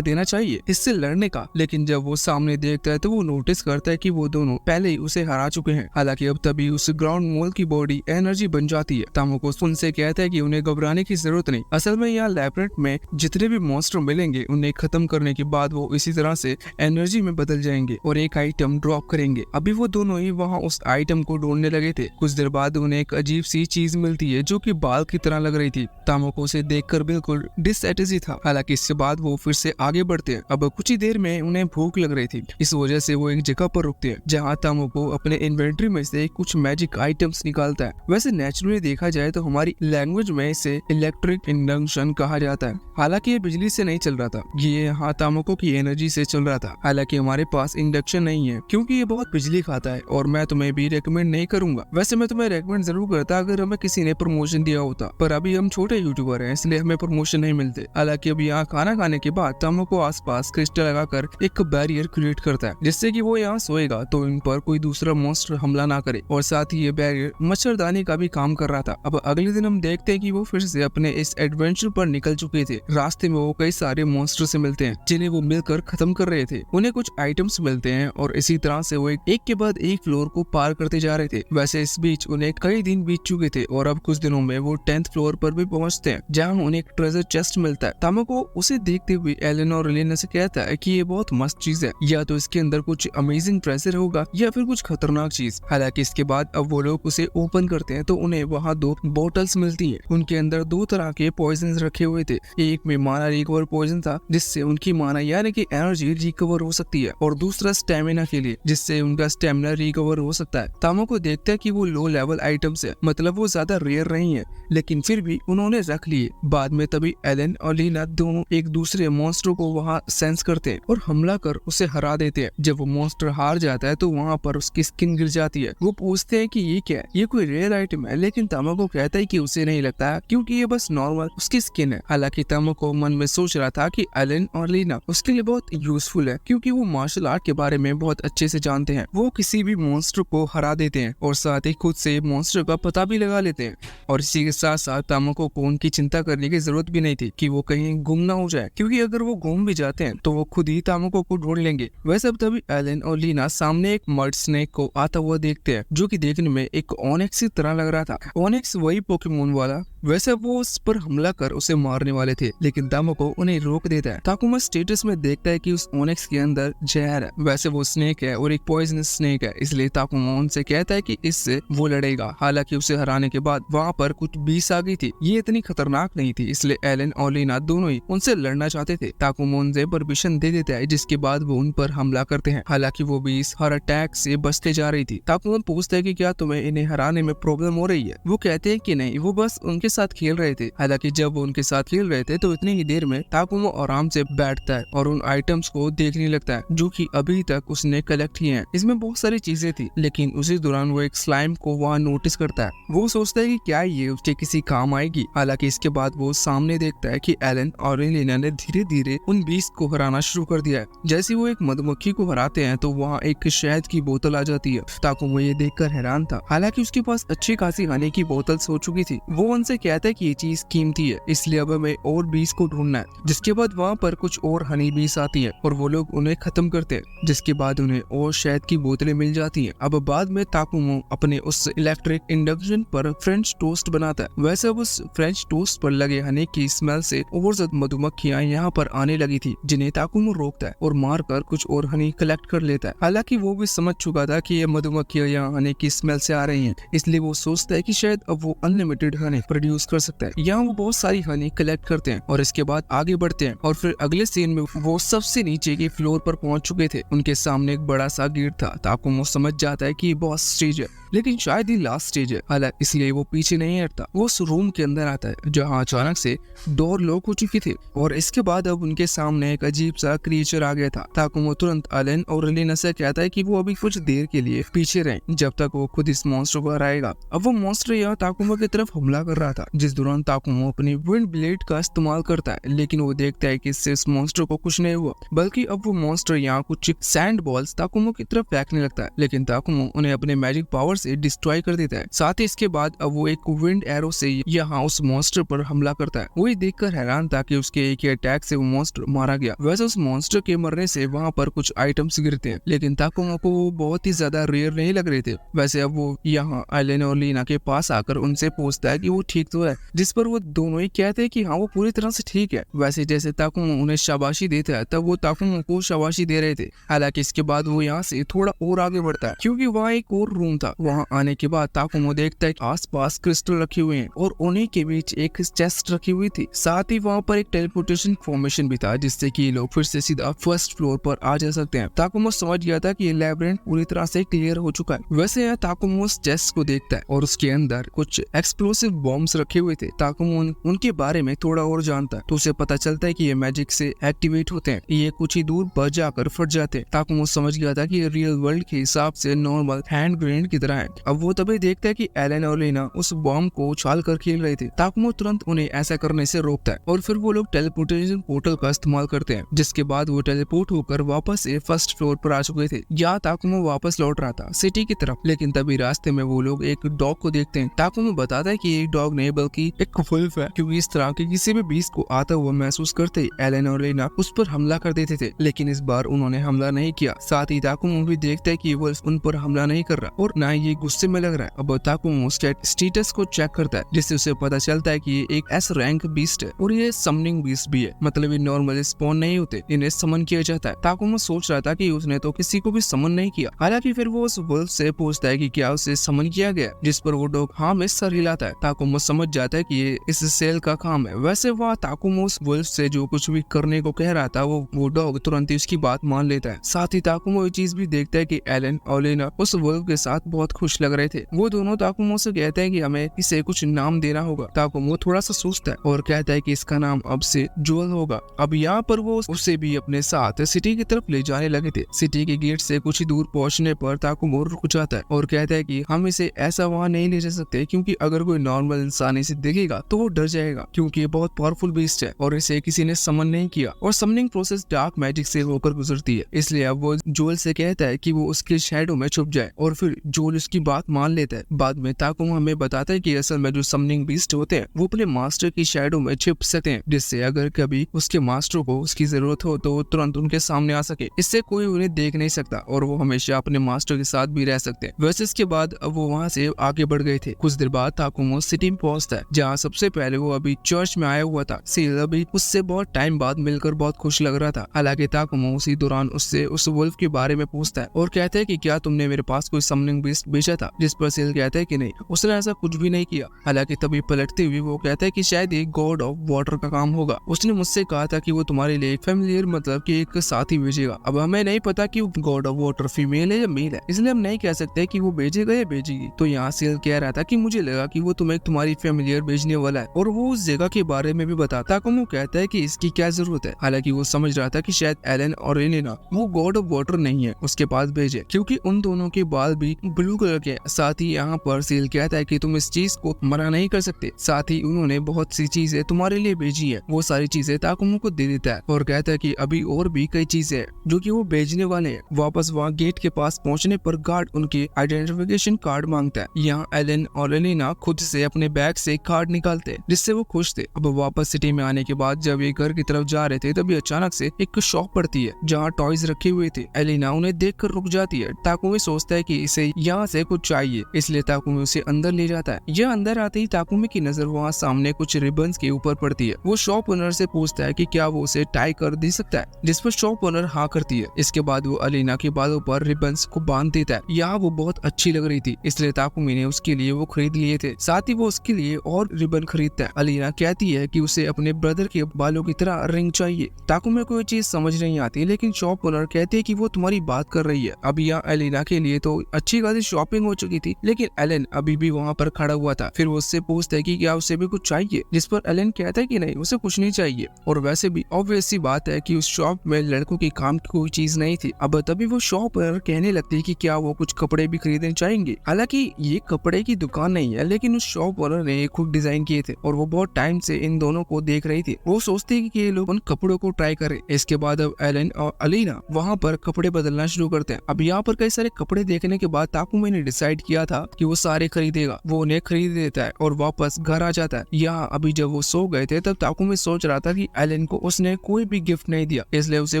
[SPEAKER 1] देना चाहिए इससे लड़ने का। लेकिन जब वो सामने देखता है तो वो नोटिस करता है कि वो दोनों पहले ही उसे हरा चुके हैं। हालांकि अब तभी उस ग्राउंड मॉल की बॉडी एनर्जी बन जाती है। तामो को उनसे कहता है कि उन्हें घबराने की जरूरत नहीं, असल में यहाँ लैबिरिंथ में जितने भी मॉन्स्टर मिलेंगे उन्हें खत्म करने के बाद वो इसी तरह से एनर्जी में बदल जाएंगे और एक आइटम ड्रॉप करेंगे। अभी वो दोनों ही वहाँ उस आइटम को ढूंढने लगे थे। कुछ देर बाद उन्हें एक अजीब सी चीज मिलती है जो कि बाल की तरह लग रही थी। तामो को उसे देखकर बिल्कुल डिससैटिस्फाइड था। हालांकि इसके बाद वो फिर से आगे बढ़ते हैं। अब कुछ ही देर में उन्हें भूख लग रही थी, इस वजह से वो एक जगह पर रुकते हैं जहाँ तामो को अपने इन्वेंट्री में से कुछ मैजिक आइटम्स निकालता है। वैसे नेचुरली देखा जाए तो हमारी लैंग्वेज में इसे इलेक्ट्रिक इंडक्शन कहा जाता है। हालांकि ये बिजली से नहीं चल रहा था, ये यहाँ तामोको की एनर्जी से चल रहा था। हालांकि हमारे पास इंडक्शन नहीं है क्योंकि ये बहुत बिजली खाता है और मैं तुम्हें भी रेकमेंड नहीं करूंगा। वैसे मैं तुम्हें रेकमेंड जरूर करता अगर हमें किसी ने प्रमोशन दिया होता। होता, पर अभी हम छोटे यूट्यूबर हैं इसलिए हमें प्रमोशन नहीं मिलते। हालांकि अब यहाँ खाना खाने के बाद तामोको आसपास क्रिस्टल लगाकर एक बैरियर क्रिएट करता है जिससे कि वो यहाँ सोएगा तो इन पर कोई दूसरा मॉन्स्टर हमला ना करे, और साथ ही ये बैरियर मच्छरदानी का भी काम कर रहा था। अब अगले दिन हम देखते हैं कि वो फिर से अपने इस एडवेंचर पर निकल चुके थे। रास्ते में वो कई सारे मॉन्स्टर से मिलते हैं जिन्हें वो मिलकर खत्म कर रहे थे। उन्हें कुछ आइटम्स मिलते हैं और इसी तरह से वो एक के बाद एक फ्लोर को पार करते जा रहे थे। वैसे इस बीच उन्हें कई दिन बीत चुके थे और अब कुछ दिनों में वो 10th फ्लोर पर भी पहुंचते हैं जहाँ उन्हें एक ट्रेजर चेस्ट मिलता है। तामोको उसे देखते हुए एलन और एलेना से कहता है कि ये बहुत मस्त चीज है, या तो इसके अंदर कुछ अमेजिंग ट्रेजर होगा या फिर कुछ खतरनाक चीज। हालांकि इसके बाद अब वो लोग उसे ओपन करते हैं तो उन्हें वहाँ 2 बोतल्स मिलती है। उनके अंदर 2 तरह के पॉइजन रखे हुए थे। एक में माना रिकवर पॉइजन था जिससे उनकी माना यानी कि एनर्जी रिकवर हो सकती है, और दूसरा स्टेमिना के लिए जिससे उनका स्टेमिना रिकवर हो सकता है। तामोको देखता है कि वो लो लेवल आइटम्स है, मतलब वो ज्यादा रेयर नहीं है, लेकिन फिर भी उन्होंने रख लिए। बाद में तभी एलन और लीना दोनों एक दूसरे मॉन्स्टर को वहाँ सेंस करते हैं और हमला कर उसे हरा देते हैं। जब वो मॉन्स्टर हार जाता है तो वहाँ पर उसकी स्किन गिर जाती है। वो पूछते हैं कि ये क्या है, ये कोई रेयर आइटम है, लेकिन तामोको कहता है कि उसे नहीं लगता है क्योंकि ये बस नॉर्मल उसकी स्किन है। हालांकि तामोको मन में सोच रहा था कि एलन और लीना उसके लिए बहुत यूजफुल है क्योंकि वो मार्शल आर्ट के बारे में बहुत अच्छे से जानते हैं। वो किसी भी मॉन्स्टर को हरा देते हैं और साथ ही खुद से मॉन्स्टर का पता भी लगा लेते हैं। और इसी के साथ साथ तामोको को उनकी चिंता करने की जरूरत भी नहीं थी कि वो कहीं गुम ना हो जाए, क्योंकि अगर वो गुम भी जाते हैं तो वो खुद ही तामोको को ढूंढ लेंगे। वैसे अब तभी एलन और लीना सामने एक मड स्नेक को आता हुआ देखते हैं जो कि देखने में एक ओनिक्स की तरह लग रहा था। ओनिक्स वही पोकेमोन वाला। वैसे वो उस पर हमला कर उसे मारने वाले थे, लेकिन तामोको उन्हें रोक देता है। ताकुमा स्टेटस में देखता है कि उस ओनिक्स के अंदर जहर है। वैसे वो स्नेक है और एक पॉइजनस स्नेक है, इसलिए ताकुमा उनसे कहता है कि इससे वो लड़ेगा। हालांकि उसे हराने के बाद वहाँ पर कुछ बीस आ गई थी, ये इतनी खतरनाक नहीं थी, इसलिए एलन और लीना दोनों ही उनसे लड़ना चाहते थे। ताकुमा उनसे परमिशन दे देता है, जिसके बाद वो उन पर हमला करते हैं। हालांकि वो बीस हर अटैक से बचते जा रही थी। ताकुमा पूछता है कि क्या तुम्हें इन्हें हराने में प्रॉब्लम हो रही है। वो कहते हैं कि नहीं, वो बस उनके साथ खेल रहे थे। हालांकि जब वो उनके साथ खेल रहे थे तो इतनी ही देर में ताकुमा आराम से बैठता है और उन आइटम्स को देखने लगता है जो कि अभी तक उसने कलेक्ट किए हैं। इसमें बहुत सारी चीजें थी, लेकिन उसी दौरान वो एक स्लाइम को वहाँ नोटिस करता है। वो सोचता है कि क्या ये उसके किसी काम आएगी। हालांकि इसके बाद वो सामने देखता है कि एलन और एलेना ने धीरे धीरे उन बीस को हराना शुरू कर दिया है। जैसे वो एक मधुमक्खी को हराते हैं तो वहाँ एक शहद की बोतल आ जाती है। ताकुमा ये देखकर हैरान था। हालांकि उसके पास अच्छी खासी हनी की बोतल्स हो चुकी थी। वो उनसे कहता है कि ये चीज कीमती है, इसलिए अब हमें और बीस को ढूंढना है। जिसके बाद वहाँ पर कुछ और हनी बीस आती है और वो लोग उन्हें खत्म करते हैं, जिसके बाद उन्हें और शहद की बोतलें मिल जाती हैं। अब बाद में ताकुमा अपने उस इलेक्ट्रिक इंडक्शन पर फ्रेंच टोस्ट बनाता है। वैसे अब उस फ्रेंच टोस्ट पर लगे हनी की स्मेल से और ज्यादा मधुमक्खियां यहाँ पर आने लगी थी, जिन्हें ताकुमा रोकता है और मार कर कुछ और हनी कलेक्ट कर लेता है। हालांकि वो भी समझ चुका था कि ये मधुमक्खियां यहाँ हनी की स्मेल से आ रही हैं, इसलिए वो सोचता है कि शायद अब वो अनलिमिटेड हनी प्रोड्यूस कर सकता है। यहाँ वो बहुत सारी हनी कलेक्ट करते हैं और इसके बाद आगे बढ़ते हैं और फिर अगले सीन में वो सबसे नीचे के फ्लोर पर पहुंच चुके थे। उनके सामने एक बड़ा सा गेट था। ताकुमा समझ जाता है कि ये बॉस स्टेज है, लेकिन शायद ही लास्ट स्टेज है। हालांकि इसलिए वो पीछे नहीं हटता। वो उस रूम के अंदर आता है जहाँ अचानक से डोर लॉक हो चुकी थी और इसके बाद अब उनके सामने एक अजीब सा क्रिएचर आ गया था। ताकुमा तुरंत एलन और एलेना से कहता है कि वो अभी कुछ देर के लिए पीछे रहें जब तक वो खुद इस मॉन्स्टर को हराएगा। अब वो मॉन्स्टर यहाँ ताकुमा की तरफ हमला कर रहा था, जिस दौरान ताकुमा अपनी विंड ब्लेड का इस्तेमाल करता है, लेकिन वो देखता है कि इससे इस मॉन्स्टर को कुछ नहीं हुआ, बल्कि अब वो मॉन्स्टर यहाँ कुछ सैंड बॉल्स ताकुमा की तरफ फेंकने लगता है, लेकिन ताकुमा उन्हें अपने मैजिक पावर से डिस्ट्रॉय कर देता है। साथ ही इसके बाद अब वो एक विंड एरो से यहाँ उस मॉन्स्टर पर हमला करता है। वो ये देखकर हैरान था कि उसके एक ही अटैक से वो मॉन्स्टर मारा गया। वैसे उस मॉन्स्टर के मरने से वहाँ पर कुछ आइटम्स गिरते हैं, लेकिन ताकुमा को वो बहुत ही ज्यादा रेयर नहीं लग रहे थे। वैसे अब वो यहाँ एलन और लीना के पास आकर उनसे पूछता है कि वो ठीक तो है, जिस पर वो दोनों ही कहते हैं कि हाँ वो पूरी तरह से ठीक है। वैसे जैसे ताकुमा उन्हें शाबाशी देता है तब वो ताकुमा को शाबाशी दे रहे थे। हालांकि इसके बाद वो यहाँ से थोड़ा और आगे बढ़ता है क्योंकि वहाँ एक और रूम था। वहाँ आने के बाद ताकुमा देखता है आसपास क्रिस्टल रखे हुए हैं और उन्हीं के बीच एक चेस्ट रखी हुई थी। साथ ही वहाँ पर एक टेलीपोर्टेशन फॉर्मेशन भी था, जिससे कि लोग फिर से सीधा फर्स्ट फ्लोर पर आ जा सकते हैं। ताकुमा समझ गया था कि ये लैबिरिंथ पूरी तरह से क्लियर हो चुका है। वैसे यहाँ ताकुमा उस चेस्ट को देखता है और उसके अंदर कुछ एक्सप्लोसिव बॉम्ब्स नोट्स रखे हुए थे। ताकुमो उनके बारे में थोड़ा और जानता है तो उसे पता चलता है कि ये मैजिक से एक्टिवेट होते हैं, ये कुछ ही दूर बच जाकर फट जाते हैं। ताकुमो समझ गया था कि ये रियल वर्ल्ड के हिसाब से नॉर्मल हैंड ग्रेनेड की तरह है। अब वो तभी देखता है कि एलन और लेना उस बॉम्ब को उछाल कर खेल रहे थे। ताकुमो तुरंत उन्हें ऐसा करने से रोकता है और फिर वो लोग टेलीपोर्टेशन पोर्टल का इस्तेमाल करते हैं, जिसके बाद वो टेलीपोर्ट होकर वापस से फर्स्ट फ्लोर पर आ चुके थे। यहाँ ताकुमो वापस लौट रहा था सिटी की तरफ, लेकिन तभी रास्ते में वो लोग एक डॉग को देखते हैं। ताकुमो बताता है कि ये डॉग नहीं बल्कि एक वुल्फ है, क्योंकि इस तरह के किसी भी बीस्ट को आता हुआ महसूस करते ही एलन और लेना उस पर हमला कर देते थे, लेकिन इस बार उन्होंने हमला नहीं किया। साथ ही ताकुमो भी देखता है कि वुल्फ उन पर हमला नहीं कर रहा और ना ही ये गुस्से में लग रहा है। अब ताकुमो स्टेटस को चेक करता है, जिससे उसे पता चलता है कि ये एक एस रैंक बीस्ट है और ये समनिंग बीस्ट भी है, मतलब ये नॉर्मल स्पॉन नहीं होते, इन्हें समन किया जाता है। ताकुमो सोच रहा था कि उसने तो किसी को भी समन नहीं किया। हालांकि फिर वो उस वुल्फ से पूछता है कि क्या उसे समन किया गया, जिस पर वो डॉग हाँ में सर हिलाता है। ताकुमो समझ जाता है कि ये इस सेल का काम है। वैसे वह ताकुमो उस वुल्फ से जो कुछ भी करने को कह रहा था वो डॉग तुरंत ही उसकी बात मान लेता है। साथ ही ताकुमो ये चीज भी देखता है कि एलन और लेना उस वुल्फ के साथ बहुत खुश लग रहे थे। वो दोनों ताकुमो से कहते हैं कि हमें इसे कुछ नाम देना होगा। ताकुमो थोड़ा सा सोचता है और कहता है कि इसका नाम अब से जोल होगा। अब यहाँ पर वो उसे भी अपने साथ सिटी की तरफ ले जाने लगे थे। सिटी के गेट से कुछ ही दूर पहुंचने पर ताकुमो रुक जाता है और कहता है कि हम इसे ऐसा वहाँ नहीं ले जा सकते, क्योंकि अगर कोई नॉर्मल इंसान इसे देखेगा तो वो डर जाएगा, क्योंकि ये बहुत पावरफुल बीस्ट है और इसे किसी ने समन नहीं किया और समनिंग प्रोसेस डार्क मैजिक से होकर गुजरती है। इसलिए अब वो जोल से कहता है कि वो उसके शैडो में छुप जाए और फिर जोल उसकी बात मान लेता है। बाद में ताकुमो हमें बताता है कि असल में जो समनिंग बीस्ट होते हैं वो अपने मास्टर की शैडो में छिप सकते हैं, जिससे अगर कभी उसके मास्टर को उसकी जरूरत हो तो वो तुरंत उनके सामने आ सके। इससे कोई उन्हें देख नहीं सकता और वो हमेशा अपने मास्टर के साथ भी रह सकते हैं। वैसे इसके बाद अब वो वहाँ से आगे बढ़ गए थे। कुछ देर बाद ताकुमो सिटी में पहुंचता है, जहाँ सबसे पहले वो अभी चर्च में आया हुआ था। सील अभी उससे बहुत टाइम बाद मिलकर बहुत खुश लग रहा था। हालांकि ताकुमो उसी दौरान उससे उस वुल्फ के बारे में पूछता है और कहता है कि क्या तुमने मेरे पास कोई समनिंग बीस्ट भेजा था, जिस पर सील कहता है कि नहीं, उसने ऐसा कुछ भी नहीं किया। हालांकि तभी पलटते हुए वो कहता है कि शायद एक गॉड ऑफ वाटर का काम होगा। उसने मुझसे कहा था कि वो तुम्हारे लिए एक फेमिलियर मतलब कि एक साथी भेजेगा। अब हमें नहीं पता कि गॉड ऑफ वाटर फीमेल है या मेल है, इसलिए हम नहीं कह सकते कि वो भेजेगा या भेजेगी। तो यहाँ सील कह रहा था कि मुझे लगा कि वो तुम्हें तुम्हारी फेमिलियर भेजने वाला है और वो उस जगह के बारे में भी बताता। ताकुमो कहता है कि इसकी क्या जरूरत है। हालांकि वो समझ रहा था कि शायद एलन और एलेना वो गॉड ऑफ वाटर नहीं है उसके पास भेजे, क्योंकि उन दोनों के बाल भी ब्लू कलर के। साथ ही यहाँ पर सील कहता है कि तुम इस चीज को मना नहीं कर सकते। साथ ही उन्होंने बहुत सी चीजें तुम्हारे लिए भेजी है। वो सारी चीजें ताकुमो को दे देता है और कहता है कि अभी और भी कई चीजें हैं जो कि वो भेजने वाले हैं। वापस वहाँ गेट के पास पहुँचने पर गार्ड उनके आइडेंटिफिकेशन कार्ड मांगता है। यहाँ एलन और एलेना खुद से अपने बैग से कार्ड निकालते हैं, जिससे वो खुश थे। अब वापस सिटी में आने के बाद जब ये घर की तरफ जा रहे थे तभी अचानक से एक शॉप पड़ती है जहाँ टॉयज रखे हुए थे। एलेना उन्हें देखकर रुक जाती है। ताकुमी सोचता है कि इसे यहाँ से कुछ चाहिए, इसलिए ताकुमी उसे अंदर ले जाता है। यह अंदर आते ही ताकुमी की नजर वहाँ सामने कुछ रिबन्स के ऊपर पड़ती है। वो शॉप ओनर से पूछता है कि क्या वो उसे टाई कर दे सकता है, जिस पर शॉप ओनर हाँ करती है। इसके बाद वो एलेना के बालों पर रिबन्स को बांध देता है। यहाँ वो बहुत अच्छी लग रही थी, इसलिए ताकुमी ने उसके लिए वो खरीद लिए थे। साथ ही वो उसके लिए और रिबन खरीदता है। एलेना कहती है कि उसे अपने ब्रदर के बालों की तरह रिंग चाहिए। ताकुमी को ये चीज समझ नहीं आती, लेकिन शॉप ओनर कहते हैं कि वो तुम्हारी बात कर रही है। अब यहाँ एलेना के लिए तो अच्छी खासी शॉपिंग हो चुकी थी, लेकिन एलन अभी भी वहाँ पर खड़ा हुआ था। फिर वो उससे पूछता है कि क्या उसे भी कुछ चाहिए, जिस पर एलन कहता है कि नहीं, उसे कुछ नहीं चाहिए। और वैसे भी ऑब्वियस सी बात है कि उस शॉप में लड़कों के काम की कोई चीज नहीं थी। अब तभी वो शॉप ओनर कहने लगती है कि क्या वो कुछ कपड़े भी खरीदने चाहेंगे। हालांकि ये कपड़े की दुकान नहीं है, लेकिन उस शॉप ओनर ने खुद डिजाइन किए थे और वो बहुत टाइम से इन दोनों को देख रही थी। वो सोचती है कि ये लोग उन कपड़ों को ट्राई करें। इसके बाद अब एलन और एलेना वहाँ पर कपड़े बदलना शुरू करते हैं। अब यहाँ पर कई सारे कपड़े देखने के बाद ताकुमी ने डिसाइड किया था कि वो सारे खरीदेगा। वो उन्हें खरीद देता है और वापस घर आ जाता है। यहाँ अभी जब वो सो गए थे तब ताकुमी सोच रहा था कि एलन को उसने कोई भी गिफ्ट नहीं दिया, इसलिए उसे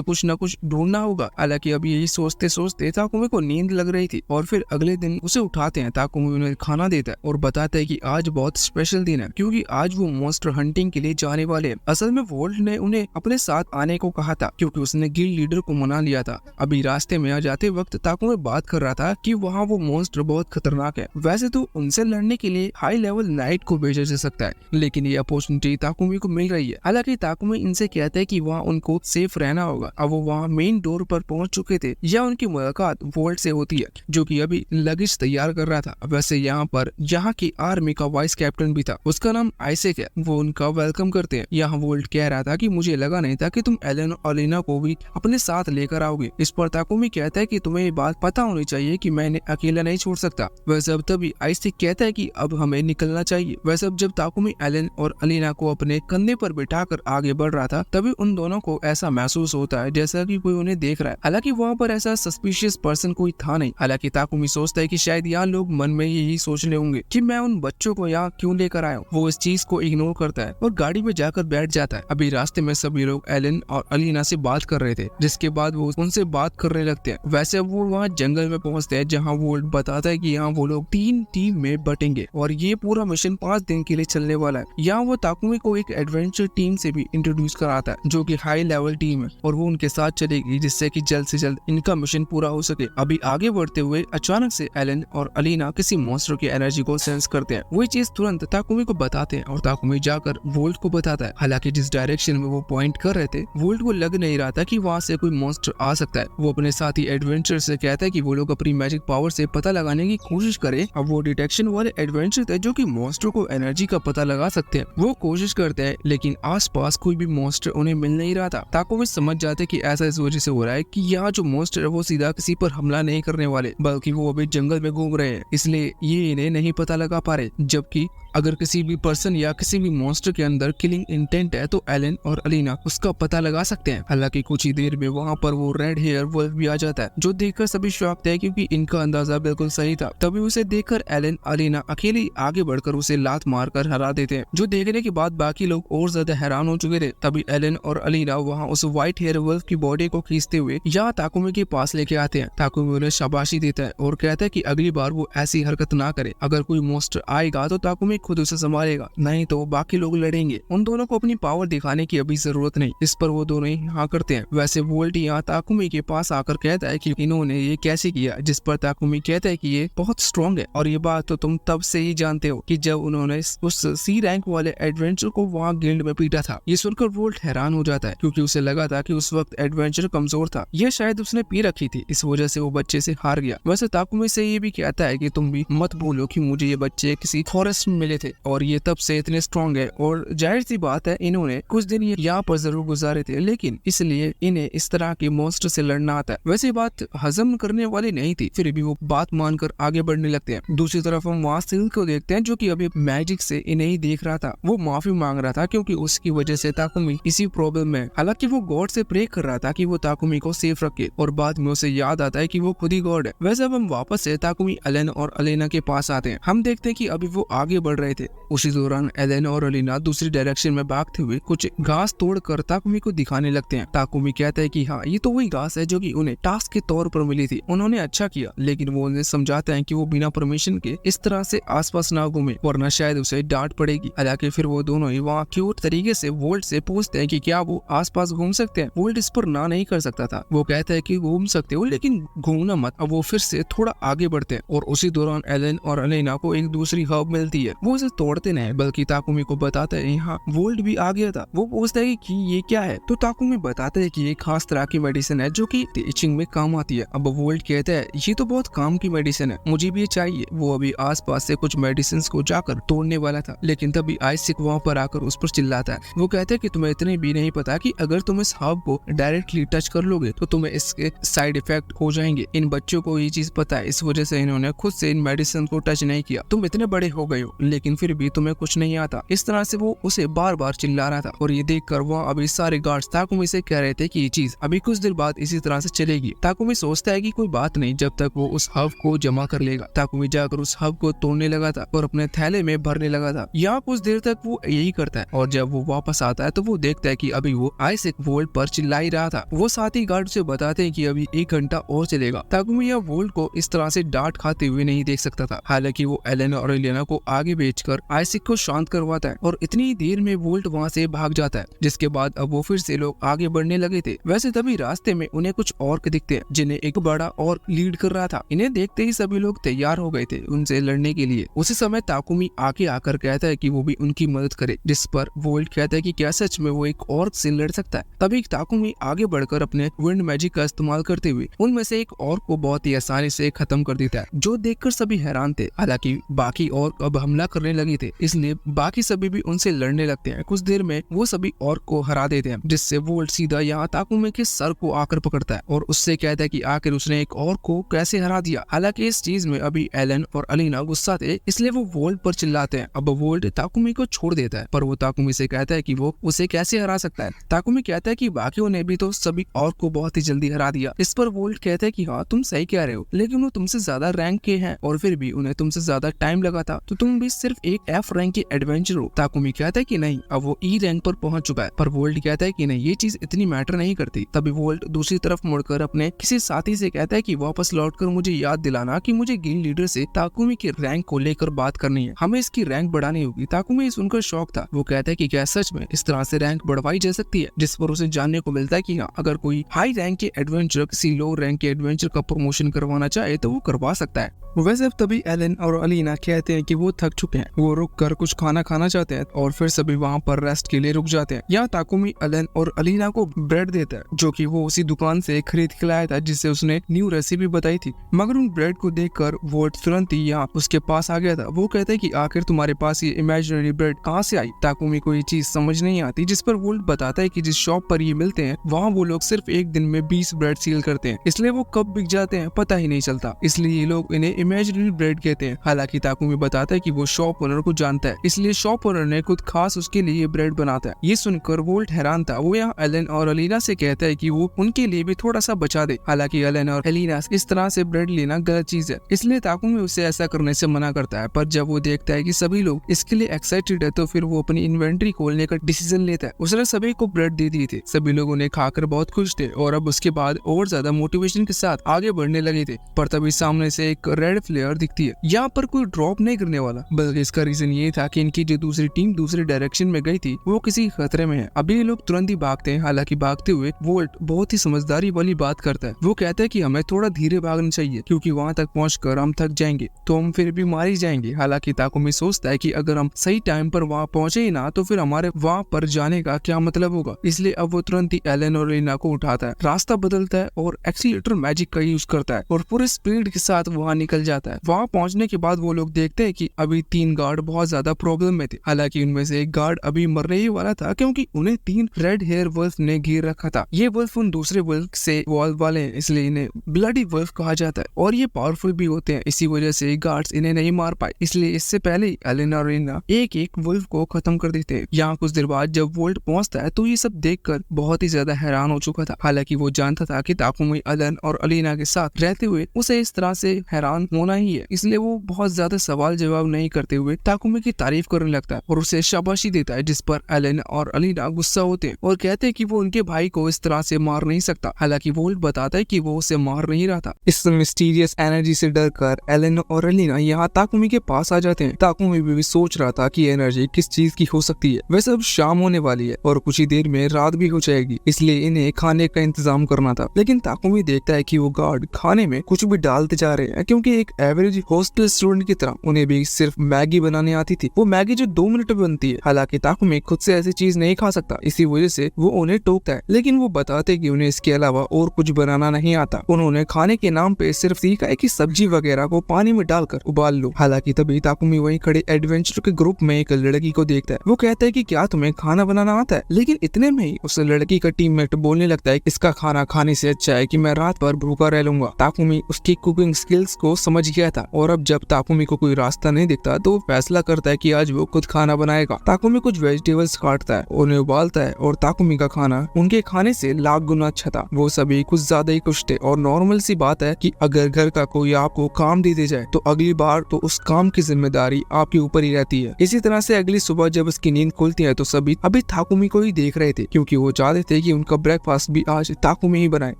[SPEAKER 1] कुछ न कुछ ढूंढना होगा। हालांकि अभी यही सोचते सोचते ताकुमी को नींद लग रही थी और फिर अगले दिन उसे उठाते हैं। ताकुमी उन्हें खाना देता है और बताता है कि आज बहुत स्पेशल दिन है, क्योंकि आज वो मॉन्स्टर हंटिंग के लिए जाने वाले हैं। असल में वोल्ट ने उन्हें अपने साथ आने को कहा था, क्योंकि उसने गिल्ड लीडर को मना लिया था। अभी रास्ते में आ जाते वक्त ताकुमी बात कर रहा था कि वहाँ वो मॉन्स्टर बहुत खतरनाक है। वैसे तो उनसे लड़ने के लिए हाई लेवल नाइट को भेजा जा सकता है, लेकिन ये अपॉर्चुनिटी ताकुमी को मिल रही है। हालांकि ताकुमी इनसे कहता है कि वहाँ उनको सेफ रहना होगा। अब वो वहाँ मेन डोर पर पहुंच चुके थे। या उनकी मुलाकात वोल्ट से होती है, जो कि अभी लगेज तैयार कर रहा था। वैसे यहाँ पर यहाँ की आर्मी का वॉइस कैप्टन भी था, उसका नाम आइसेक है। वो उनका वेलकम करते हैं। यहाँ वोल्ट कह रहा था कि मुझे लगा नहीं था कि तुम एलन और अलीना को भी अपने साथ लेकर आओगे। इस पर ताकुमी कहता है कि तुम्हें ये बात पता होनी चाहिए कि मैं इन्हें अकेला नहीं छोड़ सकता। वैसे अब तभी आइसेक कहता है कि अब हमें निकलना चाहिए। वैसे अब जब ताकुमी एलन और अलीना को अपने कंधे पर बिठाकर आगे बढ़ रहा था, तभी उन दोनों को ऐसा महसूस होता है जैसा कि कोई उन्हें देख रहा है। हालांकि वहाँ पर ऐसा सस्पिशियस पर्सन कोई था नहीं। हालांकि ताकुमी सोचता है कि शायद यहाँ लोग मन में यही सोच रहे होंगे कि मैं उन बच्चों को यहाँ क्यों लेकर आया हूँ। वो इस चीज को इग्नोर करता है और गाड़ी में जाकर बैठ जाता है। अभी रास्ते में सभी लोग एलन और अलीना से बात कर रहे थे, जिसके बाद वो उनसे बात करने लगते हैं। वैसे अब वो वहाँ जंगल में पहुँचते हैं, जहाँ वोल्ट बताता है कि यहाँ वो लोग 3 टीम में बटेंगे और ये पूरा मिशन 5 दिन के लिए चलने वाला है। यहाँ वो ताकुमी को एक एडवेंचर टीम से भी इंट्रोड्यूस कराता है, जो कि हाई लेवल टीम है और वो उनके साथ चलेगी, जिससे कि जल्द से जल्द इनका मिशन पूरा हो सके। अभी आगे बढ़ते हुए अचानक से एलन और अलीना किसी मॉन्स्टर की एनर्जी को सेंस करते हैं। वही चीज तुरंत ताकुमी को बताते हैं और ताकुमी जाकर वोल्ट को बताता है। हालांकि जिस डायरेक्शन में वो पॉइंट कर रहे थे, वोल्ट को लग नहीं रहा था कि वहाँ से कोई मॉन्स्टर आ सकता है। वो अपने साथी एडवेंचर से कहता है कि वो लोग अपनी मैजिक पावर से पता लगाने की कोशिश करे। अब वो डिटेक्शन वाले एडवेंचर थे जो कि मॉन्स्टर को एनर्जी का पता लगा सकते हैं। वो कोशिश करते हैं, लेकिन आसपास कोई भी मॉन्स्टर उन्हें मिल नहीं रहा था। ताकुमी समझ जाते कि ऐसा इस वजह से हो रहा है कि यहाँ जो मॉन्स्टर है वो सीधा किसी पर हमला नहीं करने वाले, बल्कि वो अभी जंगल में घूम रहे हैं, इसलिए ये इन्हें नहीं पता लगा पा रहे। जबकि अगर किसी भी पर्सन या किसी भी मॉन्स्टर के अंदर किलिंग इंटेंट है तो एलन और अलीना उसका पता लगा सकते हैं। हालांकि कुछ ही देर में वहाँ पर वो रेड हेयर वुल्फ भी आ जाता है, जो देखकर सभी शॉक्ड है क्योंकि इनका अंदाजा बिल्कुल सही था। तभी उसे देखकर एलन अलीना अकेले आगे बढ़कर उसे लात मारकर हरा देते हैं, जो देखने के बाद बाकी लोग और ज्यादा हैरान हो चुके थे। तभी एलन और अलीना वहाँ उस व्हाइट हेयर वुल्फ की बॉडी को खींचते हुए यहाँ ताकुमी के पास लेके आते हैं। ताकुमी उन्हें शाबाशी देता है और कहता है कि अगली बार वो ऐसी हरकत ना करे। अगर कोई मॉन्स्टर आएगा तो ताकुमी खुद उसे संभालेगा, नहीं तो बाकी लोग लड़ेंगे। उन दोनों को अपनी पावर दिखाने की अभी जरूरत नहीं, इस पर वो दोनों ही हाँ करते हैं। वैसे वोल्ट यहाँ ताकुमी के पास आकर कहता है कि इन्होंने ये कैसे किया, जिस पर ताकुमी कहता है कि ये बहुत स्ट्रॉन्ग है और ये बात तो तुम तब से ही जानते हो कि जब उन्होंने उस सी रैंक वाले एडवेंचर को वहाँ गिल्ड में पीटा था। ये सुनकर वोल्ट हैरान हो जाता है क्योंकि उसे लगा था कि उस वक्त एडवेंचर कमजोर था, ये शायद उसने पी रखी थी, इस वजह से वो बच्चे से हार गया। वैसे ताकुमी से ये भी कहता है कि तुम भी मत भूलो कि मुझे ये बच्चे किसी फॉरेस्ट में मिले थे और ये तब से इतने स्ट्रॉन्ग है और जाहिर सी बात है इन्होंने कुछ दिन यहाँ पर जरूर गुजारे थे, लेकिन इसलिए इन्हें इस तरह के मॉन्स्टर से लड़ना आता है। वैसे बात हजम करने वाली नहीं थी, फिर भी वो बात मानकर आगे बढ़ने लगते हैं। दूसरी तरफ हम वहाँ सिल्क को देखते हैं, जो कि अभी मैजिक से इन्हें ही देख रहा था। वो माफी मांग रहा था क्योंकि उसकी वजह से ताकुमी इसी प्रॉब्लम में। हालांकि वो गॉड से प्रे कर रहा था कि वो ताकुमी को सेफ रखे और बाद में उसे याद आता है कि वो खुद ही गॉड है। वैसे अब हम वापस से ताकुमी एलन और अलीना के पास आते हैं। हम देखते हैं कि अभी वो आगे बढ़ रहे थे। उसी दौरान एलन और अलीना दूसरी डायरेक्शन में भागते हुए कुछ घास तोड़कर ताकुमी को दिखाने लगते हैं। ताकुमी कहता है कि हाँ, ये तो वही घास है जो कि उन्हें टास्क के तौर पर मिली थी। उन्होंने अच्छा किया, लेकिन वो उन्हें समझाते हैं कि वो बिना परमिशन के इस तरह से आसपास ना घूमे वरना शायद उसे डांट पड़ेगी। हालांकि फिर वो दोनों ही वहाँ क्यूट तरीके से वोल्ट से पूछते हैं कि क्या वो आसपास घूम सकते हैं। वोल्ट इस पर ना नहीं कर सकता था। वो कहता है कि घूम सकते हो लेकिन घूमना मत। अब वो फिर से थोड़ा आगे बढ़ते हैं और उसी दौरान एलन और अलीना को एक दूसरी हर्ब मिलती है। वो इसे तोड़ते नहीं बल्कि ताकुमी को बताता है यहाँ वोल्ट भी आ गया था। वो पूछता है कि ये क्या है, तो ताकुमी बताता है कि ये खास तरह की मेडिसिन है जो कि इचिंग में काम आती है। अब वोल्ट कहता है ये तो बहुत काम की मेडिसिन है, मुझे भी ये चाहिए। वो अभी आसपास से कुछ मेडिसिन को जाकर तोड़ने वाला था, लेकिन तभी आइसिक वहाँ पर आकर उस पर चिल्लाता है। वो कहता है कि तुम्हें इतने भी नहीं पता कि अगर तुम इस हर्ब को डायरेक्टली टच कर लोगे तो तुम्हें इसके साइड इफेक्ट हो जाएंगे। इन बच्चों को ये चीज पता है, इस वजह से इन्होंने खुद से इन मेडिसिन को टच नहीं किया। तुम इतने बड़े हो गए हो लेकिन फिर भी तुम्हें कुछ नहीं आता। इस तरह से वो उसे बार बार चिल्ला रहा था और ये देखकर वहाँ अभी सारे गार्ड्स ताकुमी से कह रहे थे कि ये चीज अभी कुछ देर बाद इसी तरह से चलेगी। ताकुमी सोचता है कि कोई बात नहीं जब तक वो उस हब को जमा कर लेगा। ताकुमी जाकर उस हब को तोड़ने लगा था और अपने थैले में भरने लगा था। यहाँ कुछ देर तक वो यही करता है और जब वो वापस आता है तो वो देखता है कि अभी वो आइसिक वोल्ट पर चिल्ला ही रहा था। वो साथी गार्ड से बताते हैं कि अभी 1 घंटा और चलेगा। ताकुमी या वोल्ट को इस तरह से डांट खाते हुए नहीं देख सकता था। हालांकि वो एलन और एलिना को आगे भेजकर आइसिक को शांत करवाता है और इतनी देर में वोल्ट वहाँ से भाग जाता है, जिसके बाद अब वो फिर से लोग आगे बढ़ने लगे थे। वैसे तभी रास्ते में उन्हें कुछ ऑर्क दिखते हैं जिन्हें एक बड़ा ऑर्क लीड कर रहा था। इन्हें देखते ही सभी लोग तैयार हो गए थे उनसे लड़ने के लिए। उसी समय ताकुमी आगे आकर कहता है कि वो भी उनकी मदद करे, जिस पर वोल्ट कहता है कि क्या सच में वो एक ऑर्क से लड़ सकता है। तभी ताकुमी आगे बढ़कर अपने विंड मैजिक का इस्तेमाल करते हुए उनमें से एक ऑर्क को बहुत ही आसानी से खत्म कर देता है, जो देखकर सभी हैरान थे। हालांकि बाकी ऑर्क अब हमला करने लगे थे, इसलिए बाकी सभी भी उनसे लड़ने लगते हैं। कुछ देर में वो सभी ऑर्क को हरा देते हैं, जिससे वोल्ट सीधा यहाँ ताकुमी के सर को आकर पकड़ता है और उससे कहता है कि आखिर उसने एक ऑर्क को कैसे हरा दिया। हालांकि इस चीज में अभी एलन और अलीना गुस्सा थे, इसलिए वो वोल्ट पर चिल्लाते हैं। अब वोल्ट ताकुमी को छोड़ देता है, पर वो ताकुमी से कहता है कि वो उसे कैसे हरा सकता है। ताकुमी कहता है कि बाकियों ने भी तो सभी ऑर्क को बहुत ही जल्दी हरा दिया। इस पर वोल्ट कहता है कि हाँ तुम सही कह रहे हो, लेकिन वो तुमसे ज्यादा रैंक के हैं और फिर भी उन्हें तुमसे ज्यादा टाइम लगा था, तो तुम भी सिर्फ एक एफ रैंक के एडवेंचर हो। ताकुमी कहता है कि नहीं, अब वो ई रैंक पर पहुंच चुका है, पर वोल्ट कहता है कि नहीं, ये चीज इतनी मैटर नहीं करती। तभी वोल्ट दूसरी तरफ मुड़कर अपने किसी साथी से कहता है कि वापस लौटकर मुझे याद दिलाना कि मुझे गिल्ड लीडर से ताकुमी के रैंक को लेकर बात करनी है, हमें इसकी रैंक बढ़ानी होगी। ताकुमी सुनकर शौक था, वो कहता है कि क्या सच में इस तरह से रैंक बढ़वाई जा सकती है, जिस पर उसे जानने को मिलता है कि हाँ, अगर कोई हाई रैंक के एडवेंचर किसी लो रैंक के एडवेंचर का प्रमोशन करवाना चाहे तो वो करवा सकता है। वैसे अब तभी एलन और अलीना कहते हैं कि वो थक चुके हैं, वो रुक कर कुछ खाना खाना चाहते हैं और फिर सभी वहाँ पर रेस्ट के लिए रुक जाते हैं। यहाँ ताकुमी एलन और अलीना को ब्रेड देता है, जो कि वो उसी दुकान से खरीद के लाया था जिससे उसने न्यू रेसिपी बताई थी। मगर उन ब्रेड को देखकर वोल्ट तुरंत ही यहाँ उसके पास आ गया था। वो कहता है कि आखिर तुम्हारे पास ये इमेजिनरी ब्रेड कहाँ से आई। ताकुमी को ये चीज समझ नहीं आती, जिस पर वोल्ट बताता है कि जिस शॉप पर ये मिलते हैं वहाँ वो लोग सिर्फ एक दिन में 20 ब्रेड सील करते हैं, इसलिए वो कब बिक जाते हैं पता ही नहीं चलता, इसलिए ये लोग इन्हें इमेजिनरी ब्रेड कहते हैं। हालांकि ताकुमी बताता है कि वो शॉप ओनर को जानता है, इसलिए शॉप ओनर ने खुद खास उसके लिए ये ब्रेड बनाता है। ये सुनकर वोल्ट हैरान था। वो यहाँ एलन और अलीना से कहता है कि वो उनके लिए भी थोड़ा सा बचा दे। हालांकि एलन और अलीना इस तरह से ब्रेड लेना गलत चीज है, इसलिए ताकुमी उसे ऐसा करने से मना करता है। पर जब वो देखता है कि सभी लोग इसके लिए एक्साइटेड है तो फिर वो अपनी इन्वेंट्री खोलने का डिसीजन लेता है। उसने सभी को ब्रेड दे दिए थे, सभी लोग उन्हें खाकर बहुत खुश थे और अब उसके बाद और ज्यादा मोटिवेशन के साथ आगे बढ़ने लगे थे। पर तभी सामने से एक रेड फ्लेयर दिखती है। यहाँ पर कोई ड्रॉप नहीं करने वाला, बल्कि इसका रीजन ये था कि इनकी जो दूसरी टीम दूसरे डायरेक्शन में गई थी वो किसी खतरे में है। अभी ये लोग तुरंत ही भागते हैं। हालांकि भागते हुए वोल्ट बहुत ही समझदारी वाली बात करता है। वो कहता है कि हमें थोड़ा धीरे भागना चाहिए, क्योंकि वहाँ तक पहुंचकर हम थक जाएंगे तो हम फिर भी मार ही जाएंगे। हालांकि ताकुमी सोचता है कि अगर हम सही टाइम पर वहाँ पहुंचे ही ना तो फिर हमारे वहाँ पर जाने का क्या मतलब होगा, इसलिए अब वो तुरंत ही एलन और लीना को उठाता है, रास्ता बदलता है और एक्सीलेटर मैजिक का यूज करता है और पूरे स्पीड के साथ वहाँ निकल जाता है। वहाँ पहुंचने के बाद वो लोग देखते हैं कि अभी 3 गार्ड बहुत ज्यादा प्रॉब्लम में थे। हालांकि उनमें से एक गार्ड अभी मरने ही वाला था, क्योंकि उन्हें 3 रेड हेयर वुल्फ ने घेर रखा था। ये वुल्फ उन दूसरे वुल्फ से वॉल्व वाले हैं, इसलिए इन्हें ब्लडी वुल्फ कहा जाता है और ये पावरफुल भी होते हैं। इसी वजह से गार्ड्स इन्हें नहीं मार पाए, इसलिए इससे पहले ही एलन और लीना एक वुल्फ को खत्म कर देते हैं। यहाँ कुछ देर बाद जब वोल्ट पहुंचता है तो ये सब देखकर बहुत ही ज्यादा हैरान हो चुका था। हालांकि वो जानता था कि ताकुमी एलन और अलीना के साथ रहते हुए उसे इस तरह से हैरान होना ही है, इसलिए वो बहुत ज्यादा सवाल जवाब नहीं करते हुए ताकुमी की तारीफ करने लगता है और उसे शाबाशी देता है, जिस पर एलन और अलीना गुस्सा होते हैं और कहते हैं कि वो उनके भाई को इस तरह से मार नहीं सकता। हालांकि वोल्ट बताता है कि वो उसे मार नहीं रहा था। इस मिस्टीरियस एनर्जी से डरकर एलन और अलीना यहाँ ताकुमी के पास आ जाते हैं। ताकुमी भी सोच रहा था कि एनर्जी किस चीज की हो सकती है। वैसे अब शाम होने वाली है और कुछ ही देर में रात भी हो जाएगी, इसलिए इन्हें खाने का इंतजाम करना था। लेकिन ताकुमी देखता है कि वो गार्ड खाने में कुछ भी डालते जा रहे हैं, क्योंकि एक एवरेज हॉस्टल स्टूडेंट की तरह उन्हें भी सिर्फ मैगी बनाने आती थी, वो मैगी जो 2 मिनट में बनती है। हालांकि ताकुमी खुद से ऐसी चीज नहीं खा सकता, इसी वजह से वो उन्हें टोकता है, लेकिन वो बताते कि उन्हें इसके अलावा और कुछ बनाना नहीं आता। उन्होंने खाने के नाम पे सिर्फ सीखा है कि सब्जी वगैरह को पानी में डालकर उबाल लो। हालांकि तभी ताकुमी वहीं खड़े एडवेंचर के ग्रुप में एक लड़की को देखता है। वो कहता है कि क्या तुम्हें खाना बनाना आता है? लेकिन इतने में ही उस लड़की का टीममेट बोलने लगता है इसका खाना खाने से अच्छा है कि मैं रात भर भूखा रह लूंगा। ताकुमी उसकी कुकिंग स्किल्स को समझ गया था और अब जब ताकुमी को कोई रास्ता नहीं दिखता तो वो फैसला करता है कि आज वो खुद खाना बनाएगा। ताकुमी कुछ वेजिटेबल्स काटता है, उन्हें उबालता है और ताकुमी का खाना उनके खाने से लाख गुना अच्छा था। वो सभी कुछ ज्यादा ही खुश थे और नॉर्मल सी बात है कि अगर घर का कोई आपको काम दे दे जाए तो अगली बार तो उस काम की जिम्मेदारी आपके ऊपर ही रहती है। इसी तरह से अगली सुबह जब उसकी नींद खुलती है तो सभी अभी ताकुमी को ही देख रहे थे, क्योंकि वो चाहते थे कि उनका ब्रेकफास्ट भी आज ताकुमी ही बनाए।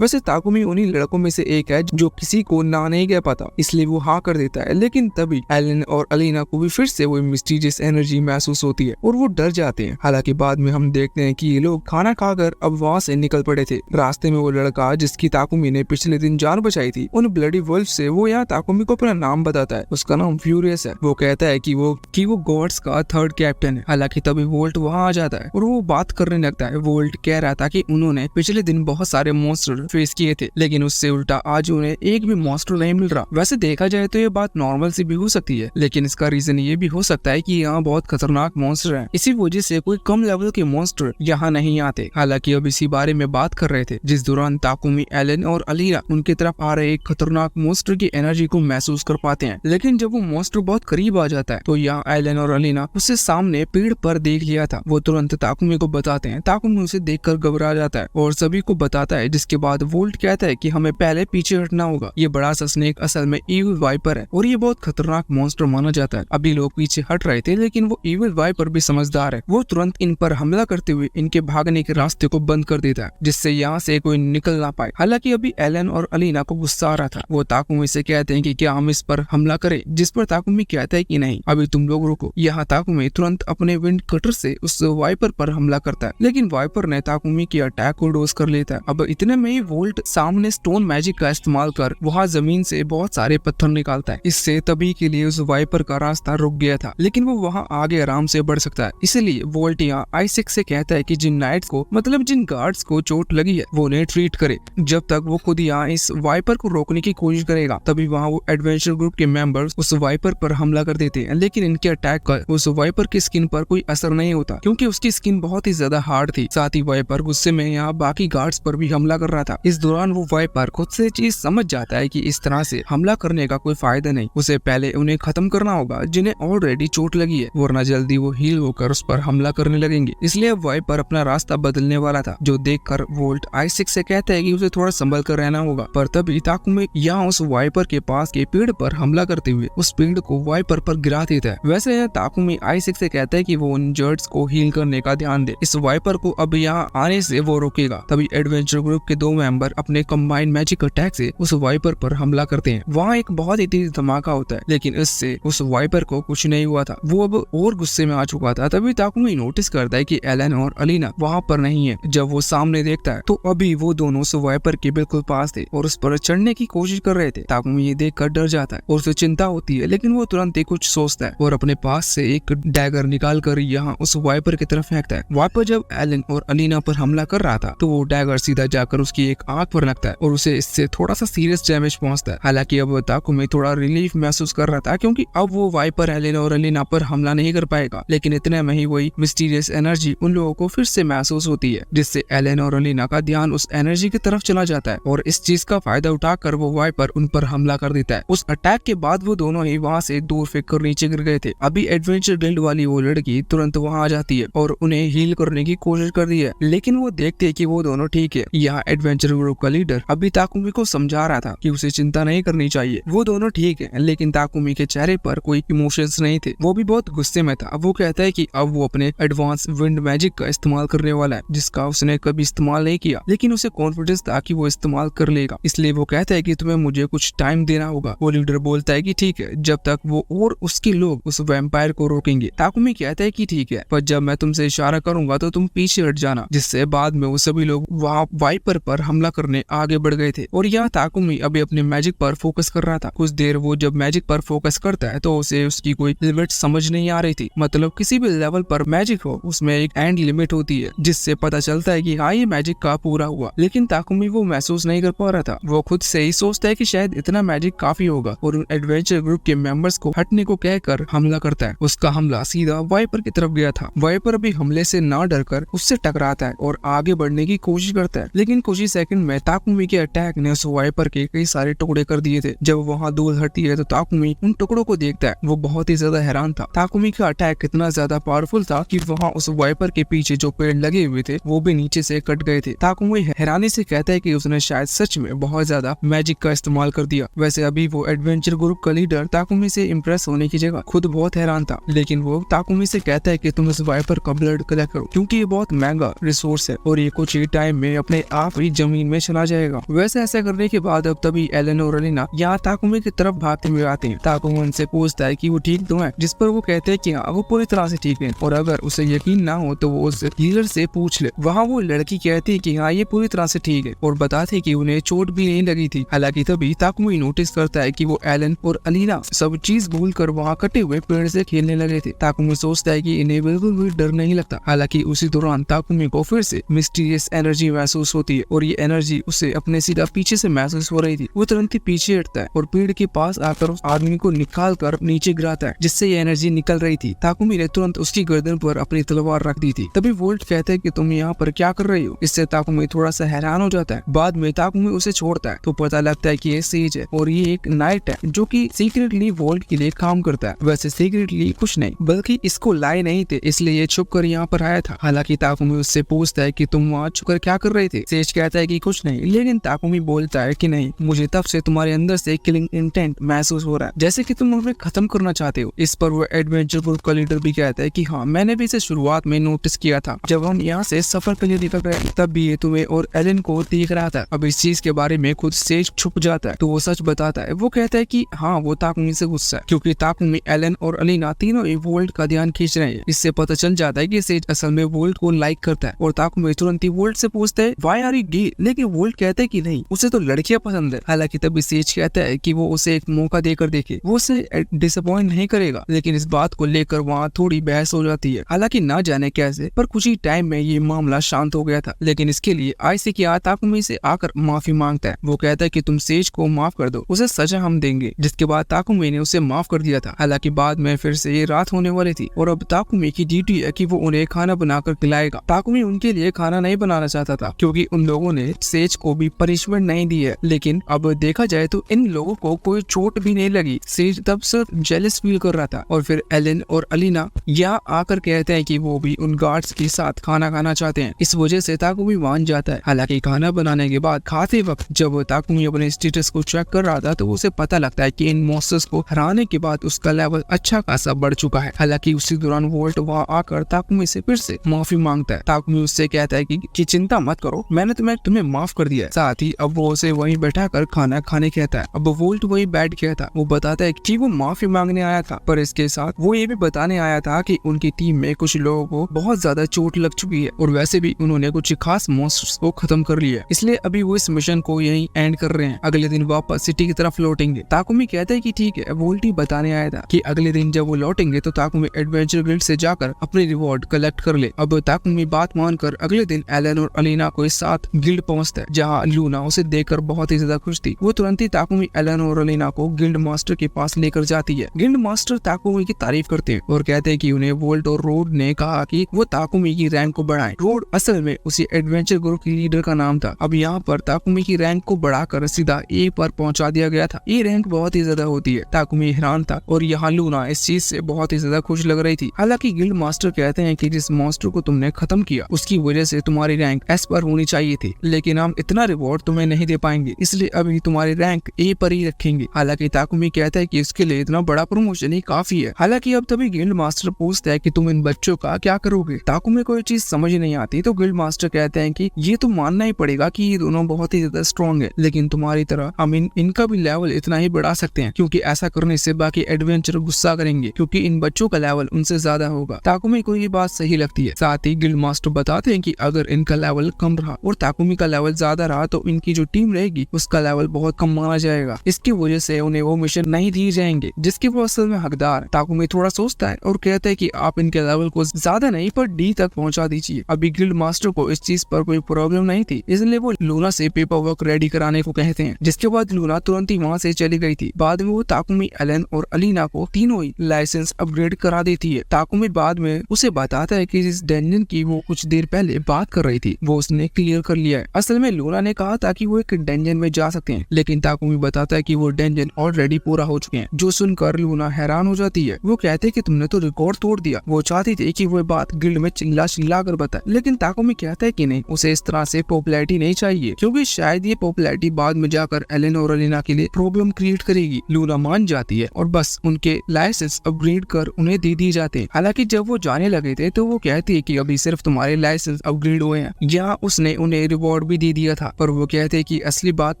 [SPEAKER 1] वैसे ताकुमी उन्हीं लड़कों में से एक है जो किसी को ना नहीं कह पाता, इसलिए वो हाँ कर देता है। लेकिन तभी एलन और अलीना को भी फिर से वो मिस्टीरियस एनर्जी महसूस होती है और वो डर जाते हैं। हालांकि बाद में हम देखते हैं कि ये लोग खाना खाकर अब वहाँ से निकल पड़े थे। रास्ते में वो लड़का जिसकी ताकुमी ने पिछले दिन जान बचाई थी उन ब्लडी वुल्फ से वो यहाँ ताकुमी को अपना नाम बताता है। उसका नाम फ्यूरियस है। वो कहता है कि वो गॉड्स का 3rd कैप्टन है। हालांकि तभी वोल्ट वहाँ आ जाता है और वो बात करने लगता है। वोल्ट कह रहा था कि उन्होंने पिछले दिन बहुत सारे मॉन्स्टर फेस किए थे, लेकिन उससे उल्टा आज उन्हें एक भी मॉन्स्टर नहीं मिल रहा। वैसे देखा जाए तो ये बात नॉर्मल सी भी हो सकती है, लेकिन इसका रीजन ये भी हो सकता है कि यहाँ बहुत खतरनाक मॉन्स्टर हैं। इसी वजह से कोई कम लेवल के मॉन्स्टर यहाँ नहीं आते। हालांकि अब इसी बारे में बात कर रहे थे जिस दौरान ताकुमी, एलन और अलीना उनकी तरफ आ रहे एक खतरनाक मॉन्स्टर की एनर्जी को महसूस कर पाते हैं। लेकिन जब वो मॉन्स्टर बहुत करीब आ जाता है तो यहाँ एलन और अलीना उससे सामने पेड़ पर देख लिया था। वो तुरंत ताकुमी को बताते हैं। ताकुमी उसे देखकर घबरा जाता है और सभी को बताता है, जिसके बाद वोल्ट कहता है कि हमें पहले पीछे हटना होगा। ये बड़ा सा स्नेक असल में इविल वाइपर है और ये बहुत खतरनाक मॉन्स्टर माना जाता है। अभी लोग पीछे हट रहे थे, लेकिन वो इविल वाइपर भी समझदार है। वो तुरंत इन पर हमला करते हुए इनके भागने के रास्ते को बंद कर देता है, जिससे यहाँ से कोई निकल ना पाए। हालांकि अभी एलन और अलीना को गुस्सा आ रहा था। वो ताकुमी से कहते हैं कि क्या हम इस पर हमला करें, जिस पर ताकुमी कहता है कि नहीं, अभी तुम लोग रुको। यहाँ ताकुमी तुरंत अपने विंड कटर से उस वाइपर पर हमला करता है, लेकिन वाइपर ने ताकुमी की अटैक को डोज कर लेता है। अब इतने में ही वोल्ट सामने स्टोन मैजिक का इस्तेमाल कर वहाँ जमीन से बहुत सारे पत्थर निकालता है। इससे तभी के लिए उस वाइपर का रास्ता रुक गया था, लेकिन वो वहाँ आगे आराम से बढ़ सकता है। इसलिए वोल्ट यहाँ आइसेक से कहता है कि जिन नाइट्स को, मतलब जिन गार्ड्स को चोट लगी है, वो उन्हें ट्रीट करे जब तक वो खुद यहाँ इस वाइपर को रोकने की कोशिश करेगा। तभी वहाँ वो एडवेंचर ग्रुप के मेंबर्स उस वाइपर पर हमला कर देते हैं, लेकिन इनके अटैक का उस वाइपर की स्किन पर कोई असर नहीं होता, क्योंकि उसकी स्किन बहुत ही ज्यादा हार्ड थी। साथ ही वाइपर गुस्से में यहाँ बाकी गार्ड्स पर भी हमला कर रहा था। इस दौरान वो वाइपर खुद से चीज समझ जाता है कि इस तरह से हमला करने का कोई फायदा नहीं, उसे पहले उन्हें खत्म करना होगा जिन्हें ऑलरेडी चोट लगी है, वरना जल्दी वो हील होकर उस पर हमला करने लगेंगे। इसलिए वाइपर अपना रास्ता बदलने वाला था, जो देखकर वोल्ट आइसेक से कहता है कि उसे थोड़ा संभल कर रहना होगा। पर तभी ताकुमी यहाँ उस वाइपर के पास के पेड़ पर हमला करते हुए उस पेड़ को वाइपर पर गिरा देता है। वैसे यहाँ ताकुमी आइसेक से कहता है कि वो उन जर्ड्स को हील करने का ध्यान दे, इस वाइपर को अब यहाँ आने से वो रोकेगा। तभी एडवेंचर ग्रुप के दो मेंबर अपने कंबाइंड मैजिक अटैक से उस वाइपर पर हमला करते हैं। वहाँ एक बहुत ही तेज धमाका होता है, लेकिन इससे उस वाइपर को कुछ नहीं हुआ था। वो अब और गुस्से में आ चुका था। तभी ताकुमी नोटिस करता है कि एलन और अलीना वहाँ पर नहीं है। जब वो सामने देखता है तो अभी वो दोनों उस वाइपर के बिल्कुल पास थे और उस पर चढ़ने की कोशिश कर रहे थे। ताकुमी ये देखकर डर जाता है और उसे चिंता होती है, लेकिन वो तुरंत ही कुछ सोचता है और अपने पास से एक डैगर निकाल कर यहाँ उस वाइपर की तरफ फेंकता है। वाइपर जब एलन और अलीना पर हमला कर रहा था तो वो डैगर सीधा जाकर उसकी एक आंख पर लगता है और उसे इससे थोड़ा सा सीरियस डैमेज पहुंचता है। हालांकि अब ताकुमी थोड़ा रिलीफ महसूस कर रहा था, क्योंकि अब वो वाइपर एलन और अलीना पर हमला नहीं कर पाएगा। लेकिन इतने में ही वही मिस्टीरियस एनर्जी उन लोगों को फिर से महसूस होती है, जिससे एलन और अलीना का ध्यान उस एनर्जी की तरफ चला जाता है और इस चीज का फायदा उठाकर वो वाइपर उन पर हमला कर देता है। उस अटैक के बाद वो दोनों ही वहाँ से दूर फेंक कर नीचे गिर गए थे। अभी एडवेंचर गिल्ड वाली वो लड़की तुरंत वहाँ आ जाती है और उन्हें हील करने की कोशिश करती है, लेकिन वो देखते है कि वो दोनों ठीक है। यहाँ एडवेंचर ग्रुप का लीडर अभी ताकुमी को समझा रहा था कि उसे चिंता नहीं करनी चाहिए, वो दोनों ठीक है। लेकिन ताकुमी के चेहरे पर कोई इमोशंस नहीं थे, वो भी बहुत गुस्से में था। वो कहता है कि अब वो अपने एडवांस विंड मैजिक का इस्तेमाल करने वाला है, जिसका उसने कभी इस्तेमाल नहीं किया, लेकिन उसे कॉन्फिडेंस था कि वो इस्तेमाल कर लेगा। इसलिए वो कहता है कि तुम्हें मुझे कुछ टाइम देना होगा। वो लीडर बोलता है कि ठीक है, जब तक वो और उसके लोग उस वैम्पायर को रोकेंगे। ताकुमी कहता है कि ठीक है, पर जब मैं तुमसे इशारा करूंगा तो तुम पीछे हट जाना। जिससे बाद में वो सभी लोग वहाँ वाइपर पर हमला करने आगे बढ़ गए थे और यहाँ ताकुमी अभी अपने मैजिक पर फोकस कर रहा था। कुछ देर वो जब मैजिक पर फोकस करता है तो उसे उसकी कोई लिमिट समझ नहीं आ रही थी। मतलब किसी भी लेवल पर मैजिक हो उसमें एक एंड लिमिट होती है, जिससे पता चलता है कि हाँ ये मैजिक का पूरा हुआ। लेकिन ताकुमी वो महसूस नहीं कर पा रहा था। वो खुद से ही सोचता है कि शायद इतना मैजिक काफी होगा और उन एडवेंचर ग्रुप के मेंबर्स को हटने को कहकर हमला करता है। उसका हमला सीधा वाइपर की तरफ गया था। वाइपर भी हमले से ना डरकर उससे टकराता है और आगे बढ़ने की कोशिश करता है, लेकिन कुछ ही सेकंड में ताकुमी के अटैक ने उस वाइपर के कई सारे टुकड़े कर दिए थे। जब वहाँ दूर हटती है तो ताकुमी उन टुकड़ों को देखता है। वो बहुत ही ज्यादा हैरान था। ताकुमी का अटैक इतना ज्यादा पावरफुल था कि वहाँ उस वाइपर के पीछे जो पेड़ लगे हुए थे वो भी नीचे से कट गए थे। ताकुमी हैरानी से कहता है कि उसने शायद सच में बहुत ज्यादा मैजिक का इस्तेमाल कर दिया। वैसे अभी वो एडवेंचर ग्रुप का लीडर ताकुमी से इम्प्रेस होने की जगह खुद बहुत हैरान था, लेकिन वो ताकुमी से कहता है कि तुम इस वाइपर का ब्लड कलेक्ट करो, क्योंकि ये बहुत महंगा रिसोर्स है और ये कुछ ही टाइम में अपने आप ही जमीन में चला जाएगा। वैसे ऐसा करने के बाद अब तभी एलन और अलीना यहाँ ताकुमी की तरफ भागते हुए आते हैं। ताकुमी उनसे पूछता है कि वो ठीक तो है, जिस पर वो कहते हैं कि हाँ वो पूरी तरह से ठीक है और अगर उसे यकीन ना हो तो वो उस हीलर से पूछ ले। वहाँ वो लड़की कहती है कि हाँ ये पूरी तरह से ठीक है और बताते कि उन्हें चोट भी नहीं लगी थी। हालांकि तभी ताकुमी नोटिस करता है कि वो एलन और अलीना सब चीज भूल कर वहाँ कटे हुए पेड़ से खेलने लगे थे। ताकुमी सोचता है कि इन्हें बिल्कुल भी डर नहीं लगता। हालांकि उसी दौरान ताकुमी को फिर से मिस्टीरियस एनर्जी महसूस होती है और ये एनर्जी उसे अपने सीधा पीछे से महसूस हो रही थी। वो तुरंत ही पीछे हटता है और पेड़ के पास आकर उस आदमी को निकाल कर नीचे गिराता है, जिससे ये एनर्जी निकल रही थी। ताकुमी ने तुरंत उसकी गर्दन पर अपनी तलवार रख दी थी। तभी वोल्ट कहता है कि तुम यहाँ पर क्या कर रही हो। इससे ताकुमी थोड़ा सा हैरान हो जाता है। बाद में ताकुमी उसे छोड़ता है तो पता लगता है कि ये सेज है और ये एक नाइट है जो कि सीक्रेटली वोल्ट के लिए काम करता है। वैसे सीक्रेटली कुछ नहीं, बल्कि इसको लाए नहीं थे, इसलिए ये छुप कर यहाँ पर आया था। हालांकि ताकुमी उससे पूछता है कि तुम वहाँ छुप कर क्या कर रहे थे। सेज कहता है कि कुछ नहीं, लेकिन ताकुमी बोलता है कि नहीं, मुझे तब से तुम्हारे अंदर से किलिंग इंटेंट महसूस हो रहा है, जैसे कि तुम उन्हें खत्म करना चाहते हो। इस पर वो एडवेंचर ग्रुप का लीडर भी कहता है कि हाँ, मैंने भी इसे शुरुआत में नोटिस किया था। जब हम यहाँ से सफर के लिए निकल रहे तब भी ये तुम्हें और एलन को देख रहा था। अब इस चीज के बारे में खुद सेज छुप जाता है तो वो सच बताता है। वो कहता है कि हाँ, वो ताकुमी से गुस्सा है क्योंकि ताकुमी, एलन और अलीना तीनों ही वोल्ट का ध्यान खींच रहे हैं। इससे पता चल जाता है कि सेज असल में वोल्ट को लाइक करता है और ताकुमी तुरंत ही वोल्ट से पूछता है व्हाई आर यू गे, लेकिन वोल्ट कहता है कि नहीं, उसे तो लड़कियां पसंद है। हालांकि तभी सेज कहता है कि वो उसे एक मौका देकर देखे, वो उसे डिसअपॉइंट नहीं करेगा। लेकिन इस बात को लेकर वहाँ थोड़ी बहस हो जाती है। हालांकि ना जाने कैसे पर कुछ ही टाइम में ये मामला शांत हो गया था। लेकिन इसके लिए आइसेकी ताकुमी से आकर माफी मांगता है। वो कहता है कि तुम सेज को माफ कर दो, उसे सजा हम देंगे। जिसके बाद ताकुमी ने उसे माफ कर दिया था। हालांकि बाद में फिर से ये रात होने वाली थी और अब ताकुमी की ड्यूटी है कि वो उन्हें खाना बनाकर खिलाएगा। ताकुमी उनके लिए खाना नहीं बनाना चाहता था क्योंकि उन लोगों ने सेज को भी पनिशमेंट नहीं दी है। लेकिन अब देखा जाए तो इन लोगों को कोई चोट भी नहीं लगी। सेज तब सिर्फ जेलस फील कर रहा था। और फिर एलन और अलीना यहाँ आकर कहते हैं कि वो भी उन गार्ड्स के साथ खाना खाना चाहते हैं। इस वजह से ताकुमी मान जाता है। हालांकि खाना बनाने के बाद खाते वक्त जब ताकुमी अपने स्टेटस को चेक कर रहा था तो उसे पता लगता है कि इन मॉन्स्टर्स को हराने के बाद उसका लेवल अच्छा खासा बढ़ चुका है। हालांकि उसी दौरान वोल्ट वहाँ आकर ताकुमी से फिर से माफी मांगता है। ताकुमी उससे कहता है कि चिंता मत करो, मैंने तुम्हें माफ कर दिया है। साथ ही अब वो उसे वहीं बैठा कर खाना खाने कहता है। अब वोल्ट वही बैठ गया था। वो बताता है कि वो माफी मांगने आया था, पर इसके साथ वो ये भी बताने आया था कि उनकी टीम में कुछ लोगों को बहुत ज्यादा चोट लग चुकी है और वैसे भी उन्होंने कुछ खास मॉन्स्टर्स को खत्म कर लिया है, इसलिए अभी वो इस मिशन को यहीं एंड कर रहे हैं। अगले दिन वापस सिटी की तरफ लौटेंगे। ताकुमी कहता है कि ठीक है। वोल्ट ही बताने आया था कि अगले दिन जब वो लौटेंगे तो ताकुमी एडवेंचर गिल्ड से जाकर अपनी रिवॉर्ड कलेक्ट कर ले। अब ताकुमी बात मानकर अगले दिन एलन और अलीना को इस साथ गिल्ड पहुंचता है, जहाँ लूना उसे देखकर बहुत ही ज्यादा खुश थी। वो तुरंत ही ताकुमी, एलन और अलीना को गिल्ड मास्टर के पास लेकर जाती है। गिल्ड मास्टर ताकुमी की तारीफ करते हैं और कहते हैं कि उन्हें वोल्ट और रोड ने कहा कि वो ताकुमी की रैंक को बढ़ाएं। रोड असल में उसी एडवेंचर ग्रुप की लीडर का नाम था। अब यहाँ पर ताकुमी की रैंक को बढ़ाकर सीधा ए पर पहुंचा दिया गया था। ये रैंक बहुत ही ज्यादा होती है। ताकुमी हैरान था और यहाँ लूना इस चीज से बहुत ही ज्यादा खुश लग रही थी। हालांकि गिल्ड मास्टर कहते हैं कि जिस मॉन्स्टर को तुमने खत्म किया उसकी वजह से तुम्हारी रैंक एस पर होनी चाहिए थी, लेकिन हम इतना रिवॉर्ड तुम्हें नहीं दे पाएंगे, इसलिए अभी तुम्हारी रैंक ए पर ही रखेंगे। हालांकि ताकुमी कहता है कि इसके लिए इतना बड़ा प्रमोशन ही काफी है। हालांकि अब तभी गिल्ड मास्टर पूछता है कि तुम इन बच्चों का क्या करोगे। ताकुमी को ये चीज समझ नहीं आती तो गिल्ड मास्टर कहते हैं कि ये तो मानना ही पड़ेगा कि ये दोनों बहुत ही ज्यादा स्ट्रॉन्ग है, लेकिन तुम्हारी तरह हम इनका भी लेवल इतना ही बढ़ा सकते हैं, क्योंकि ऐसा करने से बाकी एडवेंचर गुस्सा करेंगे क्योंकि इन बच्चों का लेवल उनसे ज्यादा होगा। ताकुमी को ये बात सही लगती है। साथ ही गिल्ड मास्टर बताते हैं कि अगर इनका लेवल कम रहा और ताकुमी का लेवल ज्यादा रहा तो इनकी जो टीम रहेगी उसका लेवल बहुत कम माना जाएगा। इसकी वजह से उन्हें वो मिशन नहीं दिए जाएंगे जिसके वो असल में हकदार है। ताकुमी थोड़ा सोचता है और कहता है कि आप इनके लेवल को ज्यादा नहीं पर डी तक पहुंचा दीजिए। अभी गिल्ड मास्टर को इस चीज पर कोई प्रॉब्लम नहीं थी, इसलिए वो लूना से पेपर वर्क रेडी कराने को कहते हैं, जिसके बाद लूना तुरंत ही वहाँ से चली गई थी। बाद में वो ताकुमी, एलन और अलीना को तीनों ही लाइसेंस अपग्रेड करा देती है। ताकुमी बाद में उसे बताता है कि जिस डेंजन की वो कुछ देर पहले बात कर रही थी वो उसने क्लियर कर लिया है। असल में लूना ने कहा था कि वो एक डेंजन में जा सकते हैं, लेकिन ताकुमी बताता है कि वो डेंजन ऑलरेडी पूरा हो चुके हैं, जो सुनकर लूना हैरान हो जाती है। वो कहते हैं कि तुमने तो रिकॉर्ड तोड़ दिया। वो चाहती थी कि वो बात गिल्ड में चिल्ला चिल्ला कर बताए, लेकिन ताकुमी कहता है कि नहीं, उसे इस तरह से पॉपुलैरिटी नहीं चाहिए क्योंकि शायद ये पॉपुलैरिटी बाद में जाकर एलन और अलीना के लिए प्रॉब्लम क्रिएट करेगी। लूना मान जाती है और बस उनके लाइसेंस अपग्रेड कर उन्हें दे दिए जाते हैं। हालांकि जब वो जाने लगे थे तो वो कहती है कि अभी सिर्फ तुम्हारे लाइसेंस अपग्रेड हुए हैं। यहाँ उसने उन्हें रिवॉर्ड भी दे दिया था, पर वो कहते हैं कि असली बात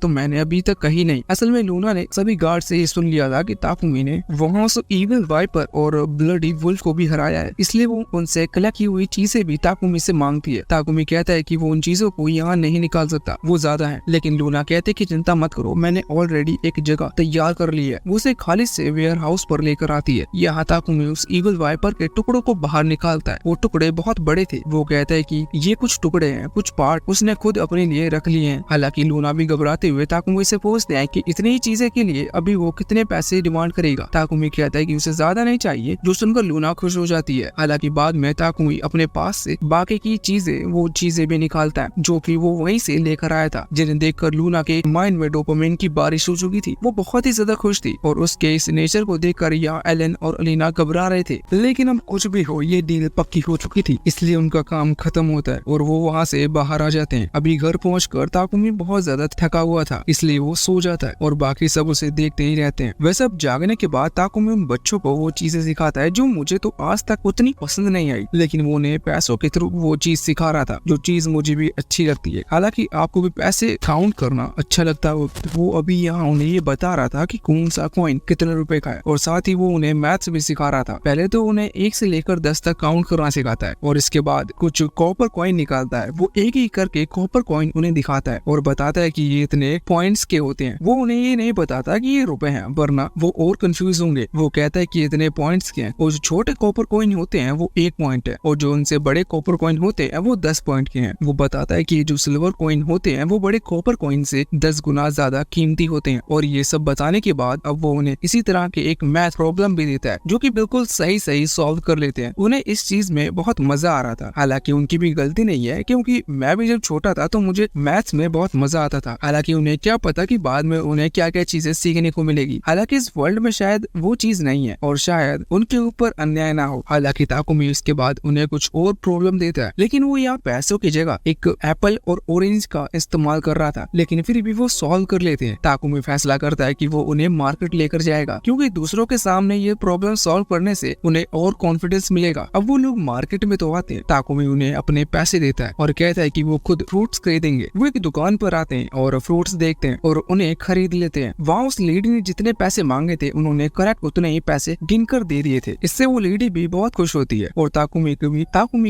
[SPEAKER 1] तो मैंने अभी तक कही नहीं। असल में लूना ने सभी गार्ड से ये सुन लिया था कि ताकुमी ने वहाँ से ईविल वाइपर और ब्लडी वुल्फ को भी हराया है, इसलिए वो उनसे कलेक्ट की हुई चीजें भी ताकुमी से मांगती है। ताकुमी कहता है कि वो उन चीजों को यहाँ नहीं निकाल सकता, वो ज्यादा है, लेकिन लूना कहते कि चिंता मत करो, मैंने ऑलरेडी एक जगह तैयार कर ली है। वो उसे खाली से वेयर हाउस पर लेकर आती है। यहाँ ताकुमी उस ईविल वाइपर के टुकड़ों को बाहर निकालता है। वो टुकड़े बहुत बड़े थे। वो कहता है कि ये कुछ टुकड़े हैं, कुछ पार्ट उसने खुद अपने लिए रख लिए हैं। हालांकि लूना भी घबराते हुए ताकुमी से पूछते हैं कि इतनी ही चीजें के लिए अभी वो कितने पैसे डिमांड करेगा। ताकुमी कहता है कि उसे ज्यादा नहीं चाहिए, जो सुनकर लूना खुश हो जाती है। हालांकि बाद में ताकुमी अपने पास से बाकी की चीजें भी निकालता है जो कि वो वहीं से लेकर आया था, जिन्हें देखकर लूना के माइंड में डोपामिन की बारिश हो चुकी थी। वो बहुत ही ज्यादा खुश थी और उसके इस नेचर को देखकर यहाँ एलन और अलीना घबरा रहे थे। लेकिन अब कुछ भी हो, ये डील पक्की हो चुकी थी, इसलिए उनका काम खत्म होता है और वो वहाँ से बाहर आ जाते हैं। अभी घर पहुंचकर ताकुमी बहुत ज्यादा थका हुआ था, इसलिए वो सो जाता है और बाकी सब उसे देखते ही रहते हैं। वैसे अब जागने के बाद ताकुमी उन बच्चों को वो चीजें सिखाता है जो मुझे तो आज तक उतनी पसंद नहीं आई, लेकिन वो उन्हें पैसों के थ्रू वो चीज सिखा रहा था, जो चीज मुझे भी अच्छी लगती है। हालांकि आपको भी पैसे काउंट करना अच्छा लगता है, वो अभी यहाँ उन्हें ये बता रहा था कि कौन सा कॉइन कितने रुपए का है और साथ ही वो उन्हें मैथ्स भी सिखा रहा था। पहले तो उन्हें 1 से लेकर 10 तक काउंट करना सिखाता है और इसके बाद कुछ कॉपर कॉइन निकालता है। वो एक एक करके कॉपर कॉइन उन्हें दिखाता है और बताता है कि ये इतने पॉइंट्स के होते हैं। वो उन्हें ये नहीं बताता कि ये रुपए हैं, वरना वो और कंफ्यूज होंगे। वो कहता है कि इतने पॉइंट्स के हैं और जो छोटे कॉपर कॉइन होते हैं वो 1 पॉइंट है और जो उनसे बड़े कॉपर कॉइन होते हैं वो 10 पॉइंट के हैं। वो बताता है कि जो सिल्वर कॉइन होते हैं वो बड़े कॉपर कॉइन से 10 गुना ज्यादा कीमती होते हैं। और ये सब बताने के बाद अब वो उन्हें इसी तरह के एक मैथ प्रॉब्लम भी देता है, जो कि बिल्कुल सही सॉल्व कर लेते हैं। उन्हें इस चीज में बहुत मजा आ रहा था। हालांकि उनकी भी गलती नहीं है, क्योंकि मैं भी जब छोटा था तो मुझे मैथ्स में बहुत मजा आता था। हालांकि उन्हें क्या पता कि बाद में उन्हें क्या क्या चीजें सीखने को मिलेगी। हालांकि इस वर्ल्ड में शायद वो चीज नहीं है और शायद उनके ऊपर अन्याय ना हो। हालांकि ताकुमी इसके बाद उन्हें कुछ और प्रॉब्लम देता है, लेकिन वो यहाँ पैसों की जगह एक एप्पल और ऑरेंज का इस्तेमाल कर रहा था, लेकिन फिर भी वो सॉल्व कर लेते हैं। ताकुमी फैसला करता है कि वो उन्हें मार्केट लेकर जाएगा, क्योंकि दूसरों के सामने ये प्रॉब्लम सॉल्व करने से उन्हें और कॉन्फिडेंस मिलेगा। अब वो लोग मार्केट में तो आते हैं, ताकुमी उन्हें अपने पैसे देता है और कहता है कि वो खुद फ्रूट्स खरीदेंगे। वो एक दुकान पर आते हैं और फ्रूट्स देखते हैं और उन्हें खरीद लेते हैं। वहाँ उस लेडी ने जितने पैसे मांगे थे उन्होंने करेक्ट उतने ही पैसे गिनकर दे दिए थे। इससे वो लेडी भी बहुत खुश होती है और ताकुमी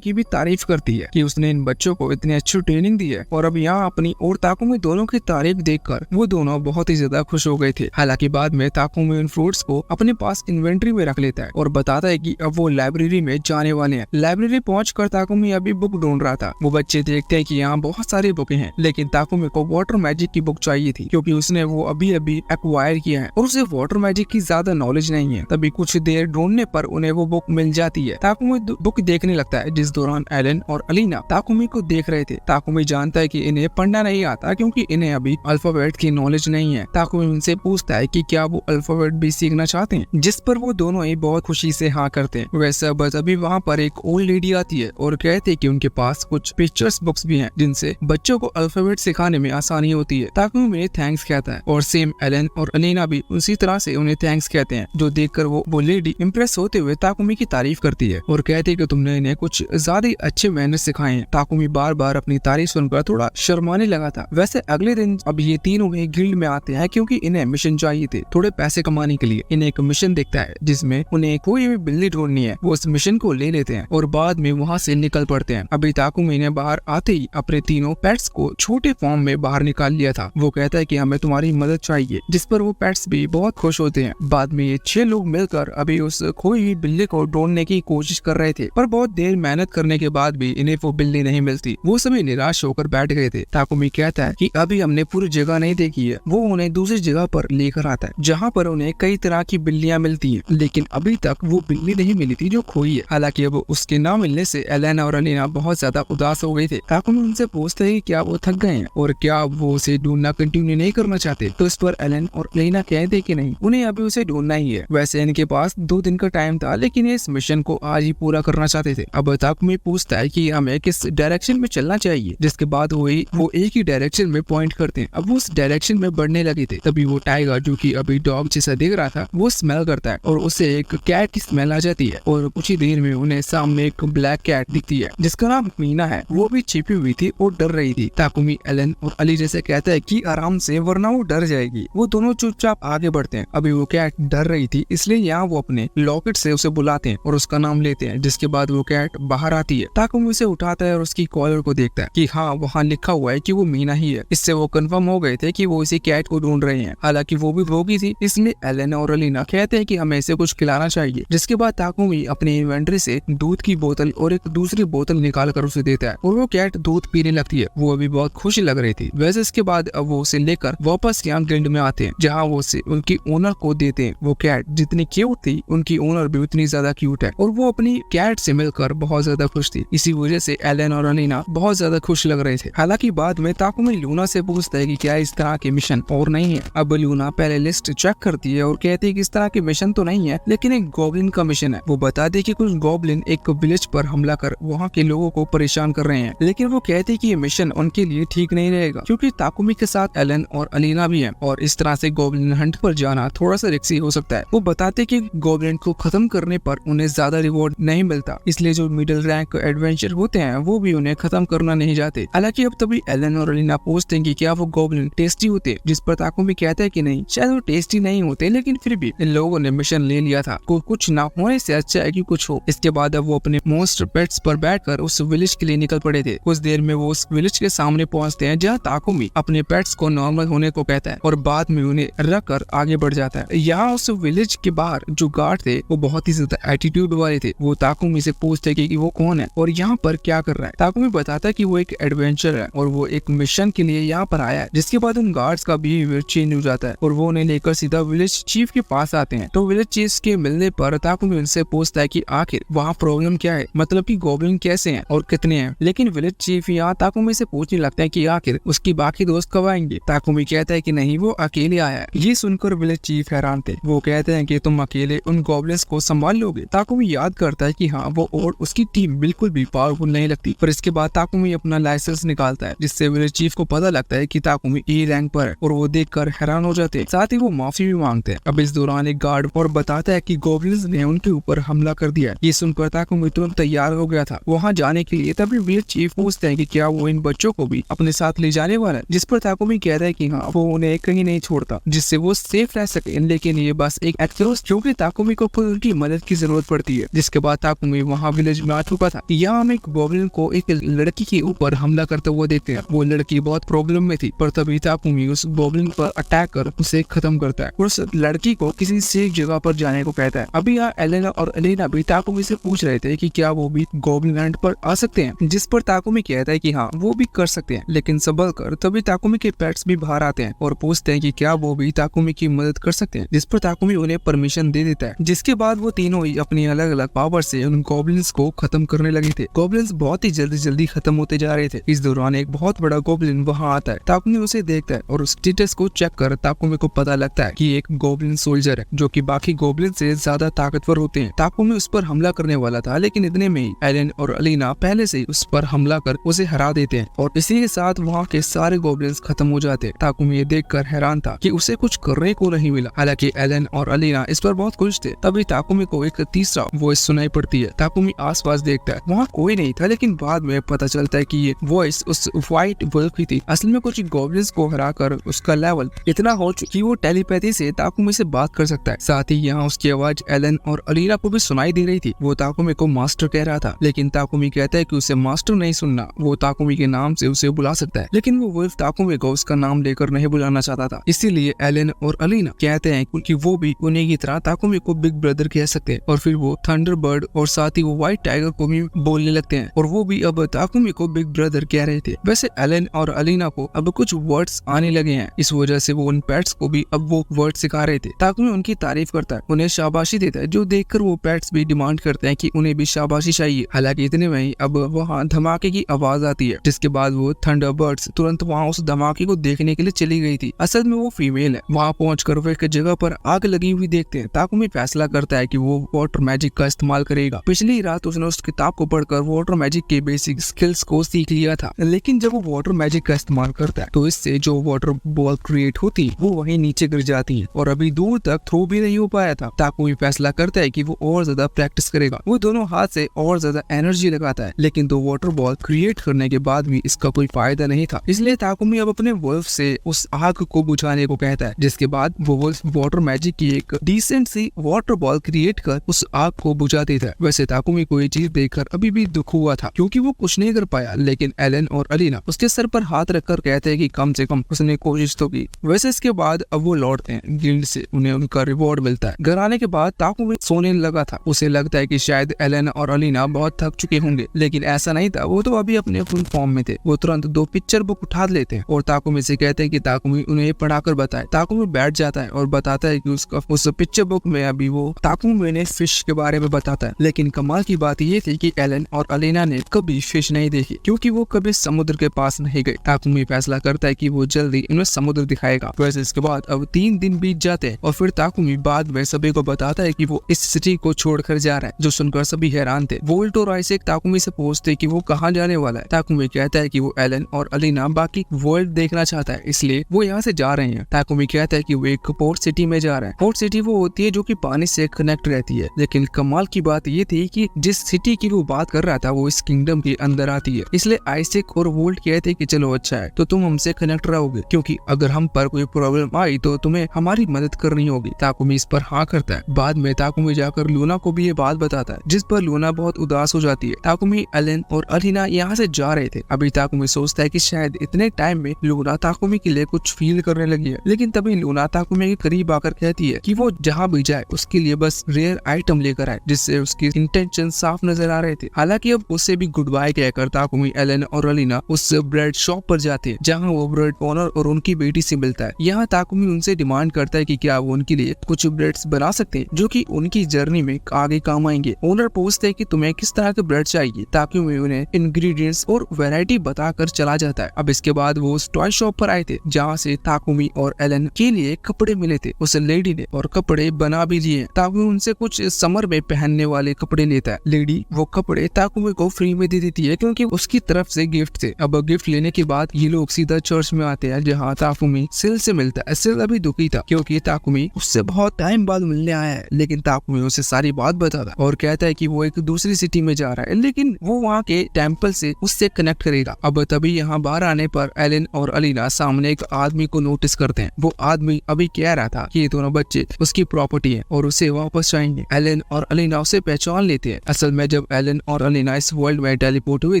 [SPEAKER 1] की भी तारीफ करती है कि उसने इन बच्चों को इतनी अच्छी ट्रेनिंग दी है। और अब यहाँ अपनी और ताकुमी दोनों की तारीफ देखकर वो दोनों बहुत ही ज्यादा खुश हो गए थे। हालांकि बाद में ताकुमी उन फ्रूट्स को अपने पास इन्वेंट्री में रख लेता है और बताता है कि अब वो लाइब्रेरी में जाने वाले हैं। लाइब्रेरी पहुंचकर ताकुमी अभी बुक ढूंढ रहा था। वो बच्चे देखते हैं कि यहाँ बहुत सारी बुकें हैं, लेकिन ताकुमी को वाटर मैजिक की बुक चाहिए थी, क्योंकि उसने वो अभी एक्वायर किया है और उसे वाटर मैजिक की ज्यादा नॉलेज नहीं है। तभी कुछ देर ढूंढने पर उन्हें वो बुक मिल जाती है। ताकुमी बुक देखने लगता है, जिस दौरान एलन और अलीना ताकुमी को देख रहे थे। ताकुमी जानता है कि इन्हें पढ़ना नहीं आता, क्योंकि इन्हें अभी अल्फाबेट की नॉलेज नहीं है। ताकुमी उनसे पूछता है कि क्या वो अल्फाबेट भी सीखना चाहते हैं, जिस पर वो दोनों ही बहुत खुशी से हाँ करते हैं। वैसे बस अभी वहाँ पर एक ओल्ड लेडी आती है और कहते हैं कि उनके पास कुछ पिक्चर्स बुक्स भी हैं, जिनसे बच्चों को अल्फाबेट सिखाने में आसानी होती है। ताकुमी उन्हें थैंक्स कहता है और सेम एलन और अलीना भी उसी तरह से उन्हें थैंक्स कहते हैं, जो देखकर वो लेडी इम्प्रेस होते हुए ताकुमी की तारीफ करती है और कहती है कि तुमने इन्हें कुछ ज्यादा अच्छे मैनर्स सिखाए हैं। ताकुमी बार बार अपनी तारीफ सुनकर थोड़ा शर्माने लगा था। वैसे अगले दिन अब ये तीनों एक गिल्ड में आते हैं, क्योंकि इन्हें मिशन चाहिए थे थोड़े पैसे कमाने के लिए। इन्हें एक मिशन दिखता है जिसमें उन्हें कोई भी बिल्ली ढूंढनी है। वो उस मिशन को ले लेते हैं और बाद में वहाँ से निकल पड़ते हैं। अभी ताकुमी ने बाहर आते ही अपने तीनों पेट्स को छोटे फॉर्म में बाहर निकाल लिया था। वो कहता है कि हमें तुम्हारी मदद चाहिए, जिस पर वो पेट्स भी बहुत खुश होते हैं। बाद में ये 6 लोग मिलकर अभी उस खोई हुई बिल्ली को ढूंढने की कोशिश कर रहे थे, पर बहुत देर मेहनत करने के बाद भी इन्हें वो बिल्ली नहीं मिलती। वो सभी निराश होकर बैठ गए थे। ताकुमी कहता है कि अभी हमने पूरी जगह नहीं देखी है। वो उन्हें दूसरी जगह पर लेकर आता है, जहाँ पर उन्हें कई तरह की बिल्लियां मिलती हैं, लेकिन अभी तक वो बिल्ली नहीं मिली थी जो खोई है। हालांकि अब उसके ना मिलने से एलन और अलीना बहुत ज्यादा उदास हो गए थे। ताकुमी उनसे पूछते हैं कि क्या वो थक गए हैं और क्या वो उसे ढूंढना कंटिन्यू नहीं करना चाहते। तो इस पर एलन और अलीना कहते कि नहीं, उन्हें अभी उसे ढूंढना ही है। वैसे इनके पास 2 दिन का टाइम था, लेकिन ये इस मिशन को आज ही पूरा करना चाहते थे। अब ताकुमी पूछता है कि हमें किस डायरेक्शन में चलना चाहिए, जिसके बाद वो एक ही डायरेक्शन में पॉइंट करते हैं। अब वो उस डायरेक्शन में बढ़ने लगे थे, तभी वो टाइगर, जो कि अभी डॉग जैसा दिख रहा था, वो स्मेल करता है और उसे एक कैट की स्मेल आ जाती है और कुछ ही देर में उन्हें सामने एक ब्लैक कैट दिखती है, जिसका नाम मीना है। वो भी छिपी हुई थी और डर रही थी। ताकुमी एलन और अली जैसे कहता है कि आराम से, वरना वो डर जाएगी। वो दोनों चुपचाप आगे बढ़ते हैं। अभी वो कैट डर रही थी, इसलिए यहाँ वो अपने लॉकेट से उसे बुलाते हैं और उसका नाम लेते हैं, जिसके बाद वो कैट बाहर आती है। ताकुमी उसे उठाता है और उसकी कॉलर को देखता है कि हाँ, वहाँ लिखा हुआ है कि वो मीना ही है। इससे वो कंफर्म हो गए थे कि वो इसी कैट को ढूंढ रहे हैं। हालांकि वो भी भोगी थी, इसलिए एलन और अलीना कहते हैं कि हमें इसे कुछ खिलाना चाहिए। जिसके बाद ताकुमी अपने इन्वेंटरी से दूध की बोतल और एक दूसरी बोतल निकाल कर उसे देता है और वो कैट दूध पीने लगती है। वो अभी बहुत खुश लग रही थी। वैसे इसके बाद अब वो उसे लेकर वापस यहाँ गिल्ड में आते हैं, जहाँ वो उसे उनकी ओनर को देते हैं। वो कैट जितनी क्यूट थी, उनकी ओनर भी उतनी ज्यादा क्यूट है और वो अपनी कैट से मिलकर बहुत ज्यादा खुश थी। इसी वजह से एलन और अलीना बहुत ज्यादा खुश लग रहे थे। हालांकि बाद में ताकुमी लूना से पूछता है कि क्या इस तरह के मिशन और नहीं है। अब लूना पहले लिस्ट चेक करती है और कहती है कि इस तरह के मिशन तो नहीं है, लेकिन एक गॉब्लिन का मिशन है। वो बताते हैं कि कुछ गॉब्लिन एक विलेज पर हमला कर वहाँ के लोगों को परेशान कर रहे हैं, लेकिन वो कहते हैं कि ये मिशन उनके लिए ठीक नहीं रहेगा क्योंकि ताकुमी के साथ एलन और अलीना भी है और इस तरह से गॉब्लिन हंट पर जाना थोड़ा सा रिस्की हो सकता है। वो बताते कि गॉब्लिन को खत्म करने पर उन्हें ज्यादा रिवॉर्ड नहीं मिलता, इसलिए जो मिडिल रैंक एडवेंचर होते हैं वो भी उन्हें खत्म करना नहीं चाहते। हालांकि अब तभी एलन और अलीना पूछते हैं कि क्या वो गॉब्लिन टेस्टी होते, जिस पर ताकुमी कहता है कि नहीं, शायद वो टेस्टी नहीं होते, लेकिन फिर भी इन लोगों ने मिशन ले लिया था, कुछ ना होने से अच्छा है कि कुछ हो। इसके बाद अब वो अपने मोस्टर पेट्स पर बैठकर उस विलेज के लिए निकल पड़े थे। कुछ देर में वो उस विलेज के सामने पहुंचते हैं जहाँ ताकुमी अपने पेट्स को नॉर्मल होने को कहता है और बाद में उन्हें रख कर आगे बढ़ जाता है। यहाँ उस विलेज के बाहर जो गार्ड थे वो बहुत ही ज्यादा एटीट्यूड वाले थे। वो ताकुमी से पूछते कि वो कौन है और यहाँ पर क्या कर रहा है। ताकुमी बताता है कि वो एक एडवेंचर है और वो एक मिशन के लिए यहाँ पर आया है। जिसके बाद उन गार्ड्स का बिहेवियर चेंज हो जाता है और वो उन्हें लेकर सीधा विलेज चीफ के पास आते हैं। तो विलेज चीफ के मिलने पर ताकुमी उनसे पूछता है कि आखिर वहाँ प्रॉब्लम क्या है, मतलब कि गॉब्लिन कैसे हैं और कितने हैं। लेकिन विलेज चीफ यहाँ ताकुमी से पूछने लगता है कि आखिर उसकी बाकी दोस्त कब आएंगे। ताकुमी कहता है कि नहीं, वो अकेले आया है। ये सुनकर विलेज चीफ हैरान थे। वो कहते हैं कि तुम अकेले उन गॉब्लिन्स को संभाल लोगे। ताकुमी याद करता है कि हाँ, वो और उसकी टीम बिल्कुल भी पावरफुल नहीं लगती। पर इसके बाद ताकुमी अपना लाइसेंस निकालता है, जिससे विलेज चीफ को पता लगता है कि ताकुमी ए रैंक पर है और वो देखकर हैरान हो जाते हैं। साथ ही वो माफी भी मांगते हैं। अब इस दौरान एक गार्ड और बताता है कि गॉब्लिन्स ने उनके ऊपर हमला कर दिया। ये सुनकर ताकुमी तुरंत तैयार हो गया था वहाँ जाने के लिए। तभी विलेज चीफ पूछते हैं कि क्या वो इन बच्चों को भी अपने साथ ले जाने वाला है, जिस पर ताकुमी कहता है कि हाँ, वो उन्हें कहीं नहीं छोड़ता जिससे वो सेफ रह सके, लेकिन ये बस एक एक्सक्यूज क्योंकि ताकुमी को खुद उनकी मदद की जरूरत पड़ती है। जिसके बाद ताकुमी वहाँ विलेज में आ चुका था। यहाँ हम एक गॉब्लिन को एक लड़की के ऊपर हमला करते हुए देखते हैं। वो लड़की बहुत प्रॉब्लम में थी, पर तभी ताकुमी उस गॉब्लिन पर अटैक कर उसे खत्म करता है और उस लड़की को किसी सेफ जगह पर जाने को कहता है। अभी यहाँ एलेना और अलीना भी ताकुमी से पूछ रहे थे कि क्या वो भी गॉब्लिन लैंड पर आ सकते हैं, जिस पर ताकुमी कहता है कि हाँ, वो भी कर सकते हैं। लेकिन संभल कर तभी ताकुमी के पेट्स भी बाहर आते हैं और पूछते हैं कि क्या वो भी ताकुमी की मदद कर सकते हैं, जिस पर ताकुमी उन्हें परमिशन दे देता है। जिसके बाद वो तीनों ही अपनी अलग अलग पावर से उन गॉब्लिन्स को खत्म करने लगे थे। गॉब्लिन्स बहुत ही जल्दी खत्म होते जा रहे थे। इस दौरान एक बहुत बड़ा गॉब्लिन वहाँ आता है। ताकुमी उसे देखता है और उस स्टेटस को चेक कर ताकुमी को पता लगता है कि एक गॉब्लिन सोल्जर है जो कि बाकी गॉब्लिन से ज्यादा ताकतवर होते हैं। ताकुमी उस पर हमला करने वाला था, लेकिन इतने में ही एलन और अलीना पहले से उस पर हमला कर उसे हरा देते हैं और इसी के साथ वहाँ के सारे गॉब्लिन्स खत्म हो जाते हैं। ताकुमी ये देखकर हैरान था कि उसे कुछ करने को नहीं मिला। हालांकि एलन और अलीना इस पर बहुत खुश थे। तभी ताकुमी को एक तीसरा वॉइस सुनाई पड़ती है। ताकुमी आसपास देखता है, वहाँ कोई नहीं था, लेकिन बाद में पता चलता है कि ये वॉइस उस व्हाइट वुल्फ की थी। असल में कुछ गॉब्लिन्स को हराकर उसका लेवल इतना हो चुका कि वो टेलीपैथी से ताकुमी से बात कर सकता है। साथ ही यहाँ उसकी आवाज एलन और अलीना को भी सुनाई दे रही थी। वो ताकुमी को मास्टर कह रहा था, लेकिन ताकुमी कहता है कि उसे मास्टर नहीं सुनना, वो ताकुमी के नाम से उसे बुला सकता है। लेकिन वो वुल्फ ताकुमी को उसका नाम लेकर नहीं बुलाना चाहता था। इसीलिए एलन और अलीना कहते हैं कि वो भी उन्हीं की तरह ताकुमी को बिग ब्रदर कह सकते हैं और फिर वो थंडरबर्ड और साथ ही वो व्हाइट टाइगर को भी बोलने लगते हैं और वो भी अब ताकुमी को बिग ब्रदर कह रहे थे। वैसे एलन और अलीना को अब कुछ वर्ड्स आने लगे हैं, इस वजह से वो उन पेट्स को भी अब वो वर्ड सिखा रहे थे। ताकुमी उनकी तारीफ करता है, उन्हें शाबाशी देता है, जो देखकर वो पेट्स भी डिमांड करते हैं कि उन्हें भी शाबाशी चाहिए। हालांकि इतने में ही अब वहाँ धमाके की आवाज आती है, जिसके बाद वो थंडरबर्ड्स तुरंत वहाँ उस धमाके को देखने के लिए चली गई थी। असल में वो फीमेल है। वहाँ पहुंचकर वो एक जगह पर आग लगी हुई देखते हैं। ताकुमी फैसला करता है कि वो वाटर मैजिक का इस्तेमाल करेगा। पिछली रात उसने उस किताब को पढ़कर वाटर मैजिक के बेसिक स्किल्स को सीख लिया था, लेकिन जब वो वाटर मैजिक का इस्तेमाल करता है तो इससे जो वाटर बॉल क्रिएट होती है वो वहीं नीचे गिर जाती है और अभी दूर तक थ्रो भी नहीं हो पाया था। ताकुमी फैसला करता है कि वो और ज्यादा प्रैक्टिस करेगा। वो दोनों हाथ से और ज्यादा एनर्जी लगाता है, लेकिन दो वाटर बॉल क्रिएट करने के बाद भी इसका कोई फायदा नहीं था। इसलिए ताकुमी अब अपने वुल्फ से उस आग को बुझाने को कहता है, जिसके बाद वो वुल्फ वाटर मैजिक की एक डिसेंट सी वाटर बॉल क्रिएट कर उस आग को बुझा देता है। वैसे ताकुमी को ये चीज देखकर अभी भी दुख हुआ था क्योंकि वो कुछ नहीं कर पाया, लेकिन एलन और अलीना उसके सर पर हाथ रखकर कहते हैं कि कम से कम उसने कोशिश तो की। वैसे इसके बाद अब वो लौटते हैं गिल्ड से, उन्हें उनका रिवॉर्ड मिलता है। घर आने के बाद ताकुमी सोने लगा था। उसे लगता है कि शायद एलन और अलीना बहुत थक चुके होंगे, लेकिन ऐसा नहीं था। वो तो अभी अपने फुल फॉर्म में थे। वो तुरंत 2 पिक्चर बुक उठा लेते हैं और ताकुमी से कहते हैं कि ताकुमी ताकुमी उन्हें पढ़ाकर बताए। ताकुमी बैठ जाता है और बताता है कि उसका उस पिक्चर बुक में अभी वो ताकुमी ने फिश के बारे में बताता है। लेकिन कमाल की बात ये थी कि एलन और अलीना ने कभी फिश नहीं देखी क्योंकि वो कभी समुद्र के पास नहीं गए। ताकुमी फैसला करता है कि वो जल्दी इन्हें समुद्र दिखाएगा। वैसे इसके बाद अब 3 दिन बीत जाते हैं और फिर ताकुमी बाद में सभी को बताता है कि वो इस सिटी को छोड़कर जा रहा है, जो सुनकर सभी हैरान थे। वोल्ट और आइजैक ताकुमी से पूछते कि वो कहाँ जाने वाला है। ताकुमी कहता है कि वो एलन और अलीना बाकी वर्ल्ड देखना चाहता है, इसलिए वो यहाँ से जा रहे हैं। ताकुमी कहता है कि वो एक पोर्ट सिटी में जा रहा है। पोर्ट सिटी वो होती है जो कि पानी से कनेक्ट रहती है। लेकिन कमाल की बात ये थी कि जिस सिटी की वो बात कर रहा था वो इस किंगडम के अंदर आती है। इसलिए आइजैक और वोल्ट कहते हैं कि चलो अच्छा है, तो तुम हमसे कनेक्ट रहोगे, क्योंकि अगर हम पर कोई प्रॉब्लम आई तो तुम्हें हमारी मदद करनी होगी। ताकुमी इस पर हाँ करता है। बाद में ताकुमी जाकर लूना को भी ये बात बताता है, जिस पर लूना बहुत उदास हो जाती है। ताकुमी, एलन और अलीना यहाँ से जा रहे थे। अभी ताकुमी सोचता है कि शायद इतने टाइम में लूना ताकुमी के लिए कुछ फील करने लगी है। लेकिन तभी लूना ताकुमी के करीब आकर कहती है कि वो जहाँ भी जाए उसके लिए बस रेयर आइटम लेकर आए, जिससे उसकी इंटेंशन साफ नजर आ रहे थे। हालांकि अब उससे भी गुड बाय कहकर ताकुमी, एलन और अलीना उस ब्रेड शॉप पर जाते हैं जहाँ वो ब्रेड ओनर और उनकी बेटी से मिलता है। यहाँ ताकुमी उनसे डिमांड करता है कि क्या वो उनके लिए कुछ ब्रेड्स बना सकते हैं जो कि उनकी जर्नी में आगे काम आएंगे। ओनर पूछते हैं कि तुम्हें किस तरह के ब्रेड चाहिए। ताकुमी उन्हें इंग्रेडिएंट्स और वैरायटी बताकर चला जाता है। अब इसके बाद वो उस टॉय शॉप पर आए थे जहाँ से ताकुमी और एलन के लिए कपड़े मिले थे। उस लेडी ने और कपड़े बना भी लिए। ताकुमी उनसे कुछ समर में पहनने वाले कपड़े लेता है। लेडी वो कपड़े ताकुमी को फ्री में दे देती है क्योंकि उसकी तरफ से गिफ्ट थे। अब गिफ्ट लेने के बाद ये लोग सीधा चर्च में आते हैं जहाँ ताकुमी सिल से मिलता है। सिल अभी दुखी था क्योंकि ताकुमी उससे बहुत टाइम बाद मिलने आया है, लेकिन ताकुमी उसे सारी बात बताता और कहता है कि वो एक दूसरी सिटी में जा रहा है, लेकिन वो वहाँ के टेम्पल से उससे कनेक्ट करेगा। अब तभी यहाँ बाहर आने पर एलन और अलीना सामने एक आदमी को नोटिस करते हैं। वो आदमी अभी कह रहा था कि ये दोनों बच्चे उसकी प्रॉपर्टी है और उसे वापस चाहिए। एलन और अलीना उसे पहचान लेते हैं। असल में जब एलन और अलीना इस वर्ल्ड में टेलीपोर्ट हुए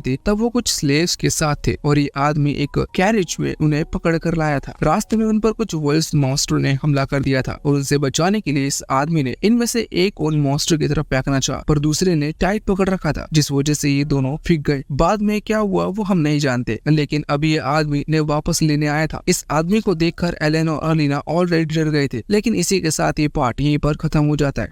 [SPEAKER 1] थे तब वो कुछ स्लेव्स के साथ थे और ये आदमी एक कैरेज में उन्हें पकड़ कर लाया था। रास्ते में उन पर कुछ वर्ल्ड मॉन्स्टर ने हमला कर दिया था और उनसे बचाने के लिए इस आदमी ने इनमें से एक और मॉन्स्टर की तरफ फेंकना चाहा, पर दूसरे ने टाइट पकड़ रखा था, जिस वजह से ये दोनों फिक गए। बाद में क्या हुआ वो हम नहीं जानते, लेकिन अभी ये आदमी ने वापस लेने आया था। इस आदमी को देखकर एलन और अलीना ऑलरेडी डर गए थे। लेकिन इसी के साथ ये पार्ट यहीं पर खत्म हो जाता है।